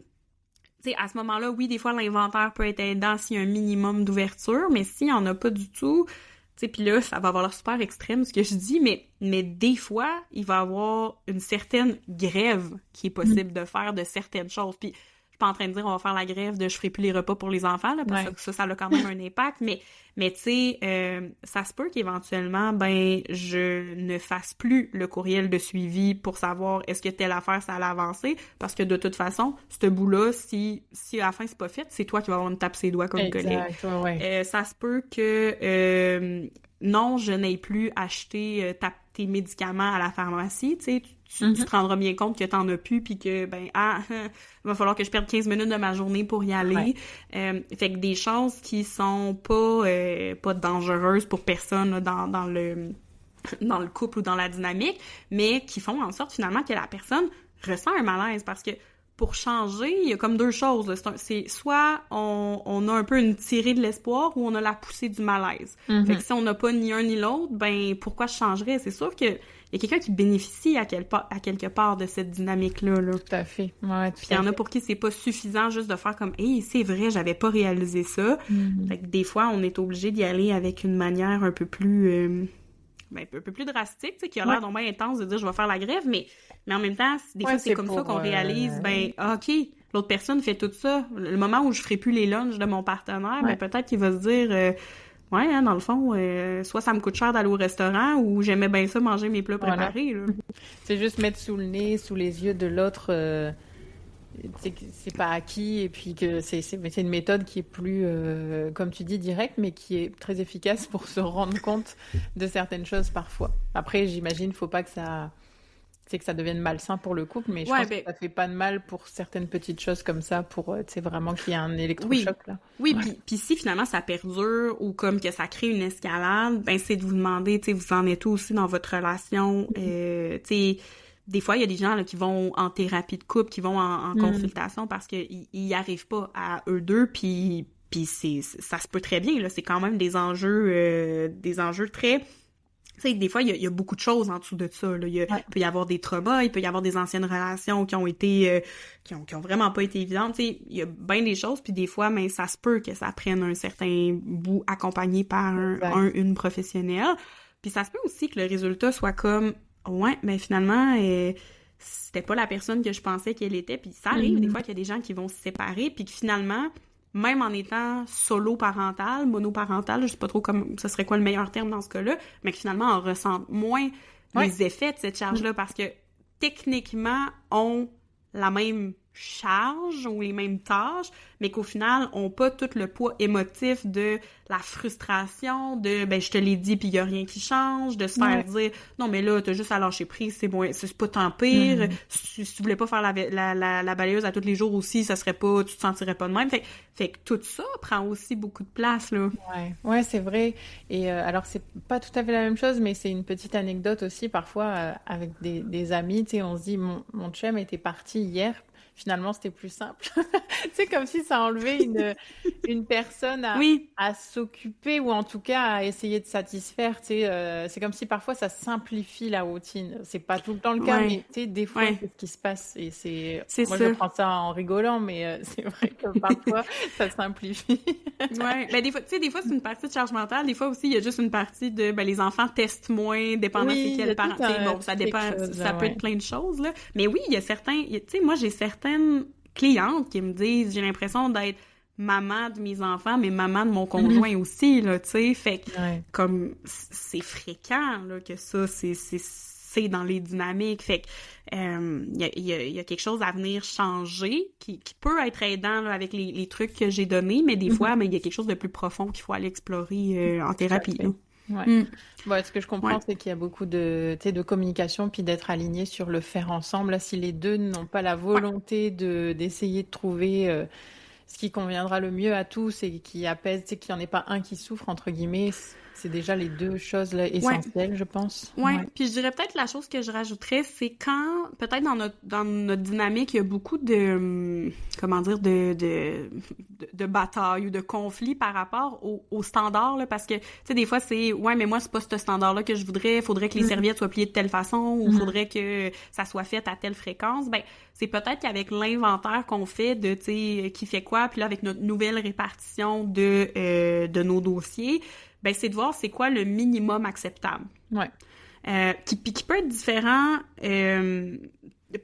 Speaker 2: à ce moment-là, oui, des fois l'inventaire peut être aidant s'il y a un minimum d'ouverture, mais s'il y en a pas du tout, tu sais, puis là ça va avoir l'air super extrême ce que je dis, mais des fois il va y avoir une certaine grève qui est possible de faire de certaines choses. Puis je suis pas en train de dire on va faire la grève de je ferai plus les repas pour les enfants, là, parce que ça a quand même un impact, mais tu sais, ça se peut qu'éventuellement, ben, je ne fasse plus le courriel de suivi pour savoir est-ce que telle affaire, ça allait avancer, parce que de toute façon, ce bout-là, si à la fin, c'est pas fait, c'est toi qui vas avoir une tape ses doigts comme collègue. Ça se peut que, non, je n'ai plus acheté tes médicaments à la pharmacie, tu sais, tu te rendras bien compte que t'en as plus, puis que, ben, il va falloir que je perde 15 minutes de ma journée pour y aller. Fait que des choses qui sont pas dangereuses pour personne là, dans le couple ou dans la dynamique, mais qui font en sorte finalement que la personne ressent un malaise, parce que pour changer, il y a comme deux choses. Là. C'est soit on a un peu une tirée de l'espoir ou on a la poussée du malaise. Fait que si on n'a pas ni un ni l'autre, ben pourquoi je changerais? C'est sûr que il y a quelqu'un qui bénéficie à quelque part de cette dynamique-là. Là.
Speaker 1: Tout à fait. Ouais,
Speaker 2: puis il y en a pour qui c'est pas suffisant juste de faire comme « Hey, c'est vrai, j'avais pas réalisé ça. Fait que des fois, on est obligé d'y aller avec une manière un peu plus... un peu plus drastique, tu sais, qui a l'air donc bien intense de dire « Je vais faire la grève », mais en même temps, des fois, c'est comme ça qu'on réalise, OK, l'autre personne fait tout ça. Le moment où je ferai plus les lunchs de mon partenaire, ben peut-être qu'il va se dire... dans le fond, soit ça me coûte cher d'aller au restaurant ou j'aimais bien ça manger mes plats préparés. Là.
Speaker 1: C'est juste mettre sous le nez, sous les yeux de l'autre, c'est pas acquis et puis que c'est une méthode qui est plus, comme tu dis, directe, mais qui est très efficace pour se rendre compte de certaines choses parfois. Après, j'imagine, faut pas que ça devienne malsain pour le couple, mais je pense que ça fait pas de mal pour certaines petites choses comme ça, pour vraiment qu'il y ait un électrochoc là.
Speaker 2: Oui, puis si finalement ça perdure ou comme que ça crée une escalade, ben c'est de vous demander, tu sais, vous en êtes où aussi dans votre relation, tu sais, des fois il y a des gens là, qui vont en thérapie de couple, qui vont en consultation parce que ils arrivent pas à eux deux, puis ça se peut très bien là, c'est quand même des enjeux très... Tu sais, des fois, il y a beaucoup de choses en dessous de ça. Là. Il peut y avoir des traumas, il peut y avoir des anciennes relations qui ont été... qui ont vraiment pas été évidentes. Tu sais, il y a bien des choses, puis des fois, mais ça se peut que ça prenne un certain bout accompagné par une professionnelle. Puis ça se peut aussi que le résultat soit comme... Ouais, mais finalement, c'était pas la personne que je pensais qu'elle était. Puis ça arrive des fois qu'il y a des gens qui vont se séparer, puis que finalement... Même en étant solo-parental, monoparental, je sais pas trop comme ce serait quoi le meilleur terme dans ce cas-là, mais que finalement on ressent moins les effets de cette charge-là parce que techniquement on la même charge ou les mêmes tâches, mais qu'au final ont pas tout le poids émotif de la frustration, de ben je te l'ai dit puis il y a rien qui change, de se faire dire non mais là t'as juste à lâcher prise, c'est pas tant pire, si tu voulais pas faire la balayeuse à tous les jours aussi, ça serait pas, tu te sentirais pas de même, fait que tout ça prend aussi beaucoup de place là.
Speaker 1: Ouais c'est vrai, et alors c'est pas tout à fait la même chose, mais c'est une petite anecdote aussi parfois avec des amis, tu sais, on se dit mon chum était parti hier. Finalement, c'était plus simple. C'est comme si ça enlevait une personne à s'occuper ou en tout cas à essayer de satisfaire. Tu sais, c'est comme si parfois ça simplifie la routine. C'est pas tout le temps le cas, mais tu sais, des fois, c'est ce qui se passe. Et moi, je prends ça en rigolant, mais c'est vrai que parfois, ça simplifie.
Speaker 2: Ben des fois, tu sais, des fois, c'est une partie de charge mentale. Des fois aussi, il y a juste une partie de, ben, les enfants testent moins, dépendant c'est quel parent. Bon, ça dépend, ça peut être plein de choses, là. Mais oui, il y a certains, tu sais, moi, j'ai certaines clientes qui me disent j'ai l'impression d'être maman de mes enfants mais maman de mon conjoint aussi là, tu sais, fait que comme c'est fréquent là que ça c'est dans les dynamiques, fait que il y a quelque chose à venir changer qui peut être aidant là, avec les trucs que j'ai donnés, mais des fois mais il y a quelque chose de plus profond qu'il faut aller explorer en thérapie là.
Speaker 1: Ce que je comprends, c'est qu'il y a beaucoup de communication puis d'être aligné sur le faire ensemble. Là, si les deux n'ont pas la volonté d'essayer de trouver ce qui conviendra le mieux à tous et qui apaise, qu'il n'y en ait pas un qui souffre, entre guillemets, c'est déjà les deux choses là, essentielles, je pense.
Speaker 2: Puis je dirais peut-être la chose que je rajouterais, c'est quand, peut-être dans notre dynamique, il y a beaucoup de, comment dire, de batailles ou de conflits par rapport aux standards, là, parce que, tu sais, des fois, c'est, mais moi, c'est pas ce standard-là que je voudrais, faudrait que les serviettes soient pliées de telle façon, ou faudrait que ça soit fait à telle fréquence, ben, c'est peut-être qu'avec l'inventaire qu'on fait de, tu sais, qui fait quoi, puis là, avec notre nouvelle répartition de nos dossiers, ben c'est de voir c'est quoi le minimum acceptable. Qui peut être différent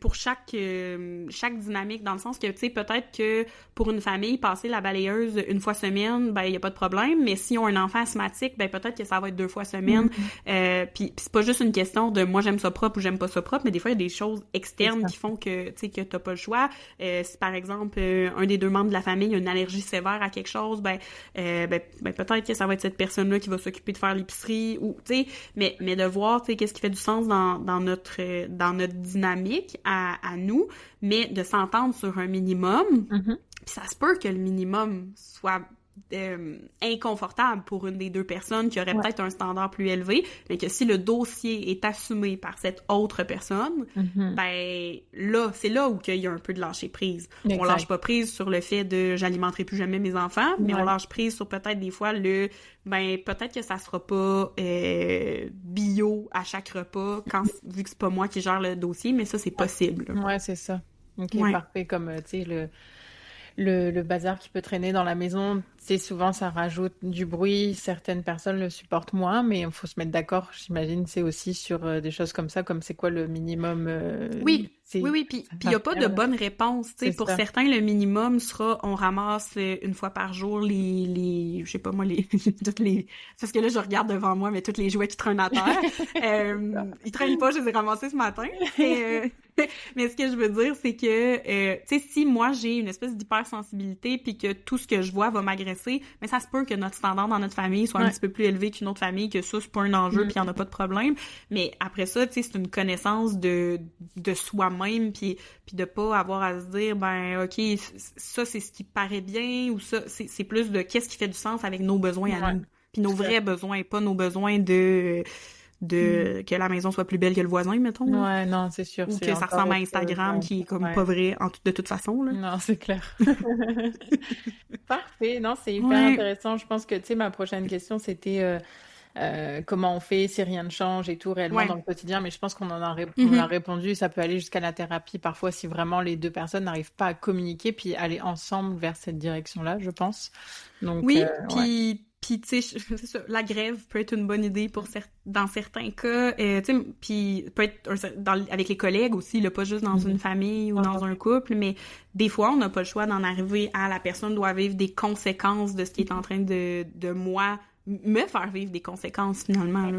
Speaker 2: pour chaque dynamique, dans le sens que, tu sais, peut-être que pour une famille, passer la balayeuse une fois semaine, ben, il n'y a pas de problème, mais si on a un enfant asthmatique, ben, peut-être que ça va être 2 fois semaine. Puis c'est pas juste une question de moi, j'aime ça propre ou j'aime pas ça propre, mais des fois, il y a des choses externes qui font que, tu sais, que t'as pas le choix. Si, par exemple, un des 2 membres de la famille a une allergie sévère à quelque chose, ben peut-être que ça va être cette personne-là qui va s'occuper de faire l'épicerie, ou, tu sais, mais de voir, tu sais, qu'est-ce qui fait du sens dans notre dynamique à nous, mais de s'entendre sur un minimum. Puis ça se peut que le minimum soit inconfortable pour une des 2 personnes qui aurait peut-être un standard plus élevé, mais que si le dossier est assumé par cette autre personne, ben là, c'est là où il y a un peu de lâcher prise. Exact. On lâche pas prise sur le fait de j'alimenterai plus jamais mes enfants, mais on lâche prise sur peut-être des fois ben peut-être que ça sera pas bio à chaque repas vu que c'est pas moi qui gère le dossier, mais ça c'est possible.
Speaker 1: Ouais, c'est ça. Ok, parfait. Comme tu sais le bazar qui peut traîner dans la maison, c'est souvent ça rajoute du bruit, certaines personnes le supportent moins, mais il faut se mettre d'accord, j'imagine, c'est aussi sur des choses comme ça, comme c'est quoi le minimum.
Speaker 2: Oui, puis il n'y a pas de bonne réponse, tu sais, pour certains, le minimum sera, on ramasse une fois par jour je sais pas moi, toutes les, parce que là, je regarde devant moi, mais tous les jouets qui traînent à terre, ils traînent pas, je les ai ramassés ce matin, mais ce que je veux dire, c'est que, tu sais, si moi, j'ai une espèce d'hypersensibilité puis que tout ce que je vois va m'agresser, mais ça se peut que notre standard dans notre famille soit un petit peu plus élevé qu'une autre famille, que ça, c'est pas un enjeu puis il y en a pas de problème. Mais après ça, tu sais, c'est une connaissance de soi-même puis de pas avoir à se dire, ben, OK, ça, c'est ce qui paraît bien, ou ça, c'est plus de qu'est-ce qui fait du sens avec nos besoins à nous. Puis nos vrais besoins, pas nos besoins de que la maison soit plus belle que le voisin, mettons.
Speaker 1: Ouais, non, c'est sûr.
Speaker 2: Ou que ça ressemble à Instagram, qui est comme pas vrai de toute façon, là.
Speaker 1: Non, c'est clair. Parfait. Non, c'est hyper intéressant. Je pense que, tu sais, ma prochaine question, c'était comment on fait si rien ne change et tout réellement dans le quotidien. Mais je pense qu'on en a, on a répondu. Ça peut aller jusqu'à la thérapie parfois si vraiment les 2 personnes n'arrivent pas à communiquer puis aller ensemble vers cette direction-là, je pense. Donc,
Speaker 2: puis, tu sais, c'est ça, la grève peut être une bonne idée dans certains cas. Tu sais, puis peut être avec les collègues aussi, là, pas juste dans une famille ou dans un couple, mais des fois, on n'a pas le choix d'en arriver à la personne doit vivre des conséquences de ce qui est en train de moi, me faire vivre des conséquences, finalement, là.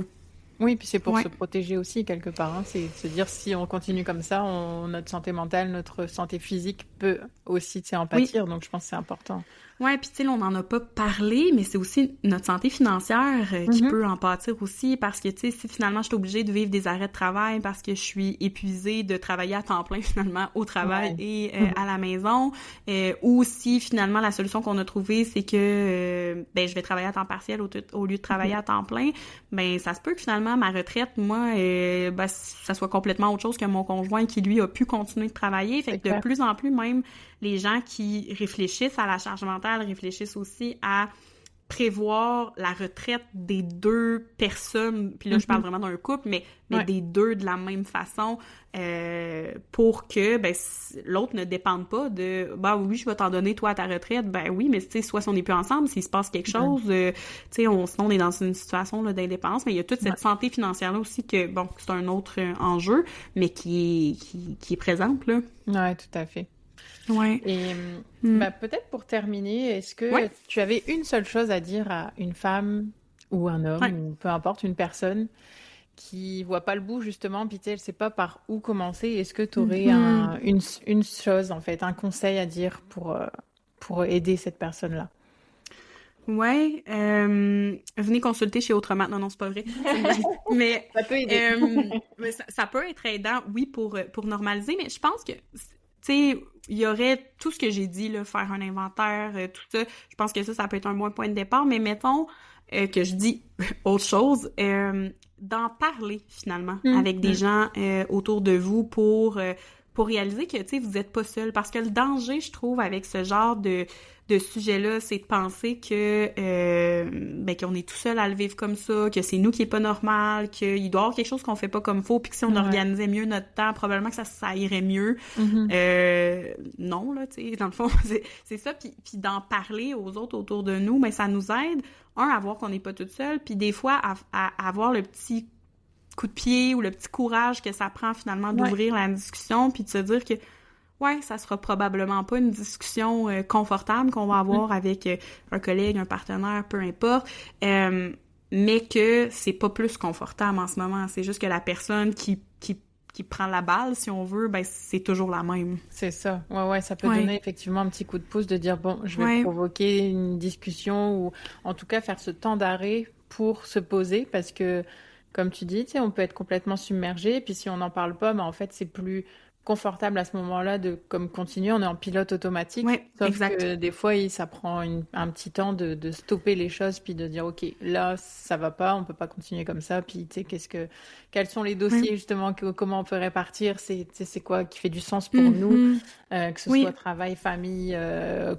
Speaker 1: Oui, puis c'est pour se protéger aussi, quelque part. Hein. C'est se dire, si on continue comme ça, notre santé mentale, notre santé physique peut aussi, tu sais, en pâtir. Donc, je pense que c'est important.
Speaker 2: Ouais, puis tu sais, on n'en a pas parlé, mais c'est aussi notre santé financière qui peut en pâtir aussi, parce que, tu sais, si finalement je suis obligée de vivre des arrêts de travail parce que je suis épuisée de travailler à temps plein, finalement, au travail et à la maison, ou si finalement la solution qu'on a trouvée, c'est que je vais travailler à temps partiel au lieu de travailler à temps plein, ben ça se peut que finalement ma retraite, moi, ça soit complètement autre chose que mon conjoint qui, lui, a pu continuer de travailler. Fait que de plus en plus, même les gens qui réfléchissent à la charge mentale réfléchissent aussi à prévoir la retraite des 2 personnes, puis là je parle vraiment d'un couple, mais des 2 de la même façon, pour que l'autre ne dépende pas de oui, je vais t'en donner toi à ta retraite, oui, mais tu sais, soit si on n'est plus ensemble, s'il se passe quelque chose, tu sais, sinon on est dans une situation là, d'indépendance, mais il y a toute cette santé financière là aussi que c'est un autre enjeu, mais qui est présente là.
Speaker 1: Ouais, tout à fait.
Speaker 2: Ouais.
Speaker 1: Et peut-être pour terminer, est-ce que tu avais une seule chose à dire à une femme ou un homme, ou peu importe, une personne qui voit pas le bout justement, puis tu sais, elle sait pas par où commencer, est-ce que tu aurais une chose, en fait, un conseil à dire pour aider cette personne-là?
Speaker 2: Ouais, venez consulter chez Autrement. Non, c'est pas vrai. Mais
Speaker 1: ça peut aider.
Speaker 2: Mais ça peut être aidant, oui, pour normaliser, mais je pense que, tu sais, il y aurait tout ce que j'ai dit, là, faire un inventaire, tout ça. Je pense que ça peut être un bon point de départ, mais mettons que je dis autre chose, d'en parler, finalement, avec des gens autour de vous pour réaliser que, tu sais, vous n'êtes pas seul. Parce que le danger, je trouve, avec ce genre de sujet-là, c'est de penser que qu'on est tout seul à le vivre comme ça, que c'est nous qui est pas normal, qu'il doit y avoir quelque chose qu'on fait pas comme faut, puis que si on organisait mieux notre temps, probablement que ça irait mieux. Non, là, tu sais, dans le fond, c'est ça. Puis d'en parler aux autres autour de nous, mais ça nous aide, à voir qu'on n'est pas toute seule, puis des fois, à avoir le petit coup de pied ou le petit courage que ça prend finalement d'ouvrir la discussion puis de se dire que ouais, ça sera probablement pas une discussion confortable qu'on va avoir avec un collègue, un partenaire, peu importe, mais que c'est pas plus confortable en ce moment. C'est juste que la personne qui prend la balle, si on veut, ben c'est toujours la même.
Speaker 1: C'est ça. Ouais, ça peut donner effectivement un petit coup de pouce de dire, bon, je vais provoquer une discussion ou en tout cas faire ce temps d'arrêt pour se poser parce que, comme tu dis, tu sais, on peut être complètement submergé et puis si on n'en parle pas, ben en fait, c'est plus confortable à ce moment-là de comme continuer, on est en pilote automatique. Sauf que des fois, ça prend un petit temps de stopper les choses puis de dire ok, là ça va pas, on peut pas continuer comme ça. Puis tu sais quels sont les dossiers justement, comment on peut répartir, c'est quoi qui fait du sens pour nous, que ce soit travail, famille,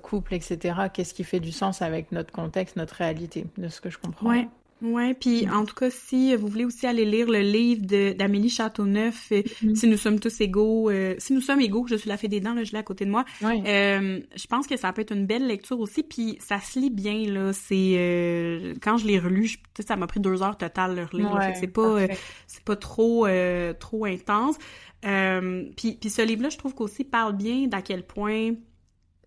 Speaker 1: couple, etc. Qu'est-ce qui fait du sens avec notre contexte, notre réalité, de ce que je comprends.
Speaker 2: Ouais, puis en tout cas, si vous voulez aussi aller lire le livre d'Amélie Châteauneuf, Si nous sommes tous égaux, si nous sommes égaux, je suis la fée des dents, là, je l'ai à côté de moi. Je pense que ça peut être une belle lecture aussi, puis ça se lit bien, là. C'est quand je l'ai relu, ça m'a pris 2 heures totales de le relire. Fait que c'est pas trop intense. Puis ce livre-là, je trouve qu'aussi parle bien d'à quel point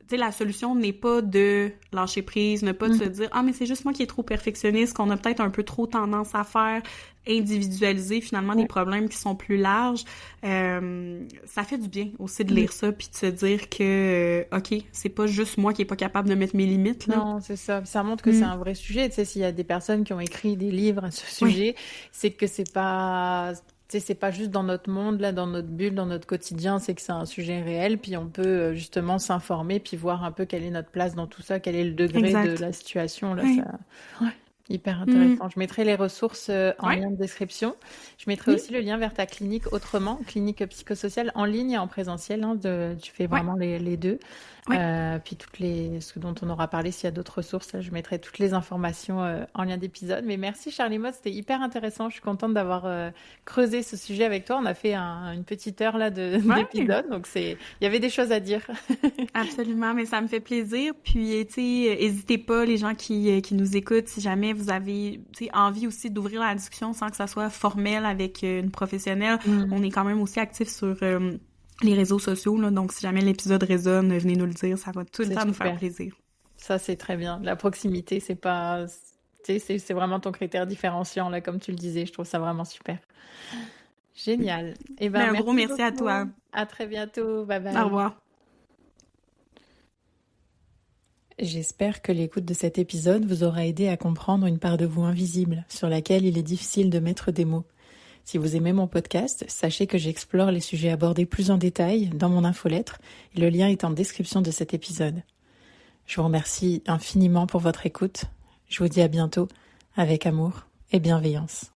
Speaker 2: tu sais, la solution n'est pas de lâcher prise, ne pas de se dire « Ah, mais c'est juste moi qui est trop perfectionniste, qu'on a peut-être un peu trop tendance à faire, individualiser finalement des problèmes qui sont plus larges. » Ça fait du bien aussi de lire ça, puis de se dire que, OK, c'est pas juste moi qui est pas capable de mettre mes limites, là.
Speaker 1: Non, c'est ça. Ça montre que c'est un vrai sujet. Tu sais, s'il y a des personnes qui ont écrit des livres à ce sujet, c'est que c'est pas... Tu sais, c'est pas juste dans notre monde, là, dans notre bulle, dans notre quotidien, c'est que c'est un sujet réel, puis on peut justement s'informer, puis voir un peu quelle est notre place dans tout ça, quel est le degré de la situation, là, ça... Hyper intéressant. Je mettrai les ressources en lien de description. Je mettrai aussi le lien vers ta clinique autrement, clinique psychosociale en ligne et en présentiel. Hein, tu fais vraiment les deux. Puis ce dont on aura parlé, s'il y a d'autres ressources, là, je mettrai toutes les informations en lien d'épisode. Mais merci Charlie Mott, c'était hyper intéressant. Je suis contente d'avoir creusé ce sujet avec toi. On a fait une petite heure là d'épisode, donc il y avait des choses à dire.
Speaker 2: Absolument, mais ça me fait plaisir. Puis, tu sais, n'hésitez pas, les gens qui nous écoutent, si jamais vous avez envie aussi d'ouvrir la discussion sans que ça soit formel avec une professionnelle. On est quand même aussi actifs sur les réseaux sociaux, là, donc si jamais l'épisode résonne, venez nous le dire, ça va tout le temps nous faire plaisir.
Speaker 1: Ça, c'est très bien. La proximité, c'est pas... c'est vraiment ton critère différenciant, là, comme tu le disais. Je trouve ça vraiment super. Génial. Et
Speaker 2: un gros merci à toi.
Speaker 1: À très bientôt. Bye bye.
Speaker 2: Au revoir.
Speaker 1: J'espère que l'écoute de cet épisode vous aura aidé à comprendre une part de vous invisible sur laquelle il est difficile de mettre des mots. Si vous aimez mon podcast, sachez que j'explore les sujets abordés plus en détail dans mon infolettre et le lien est en description de cet épisode. Je vous remercie infiniment pour votre écoute. Je vous dis à bientôt avec amour et bienveillance.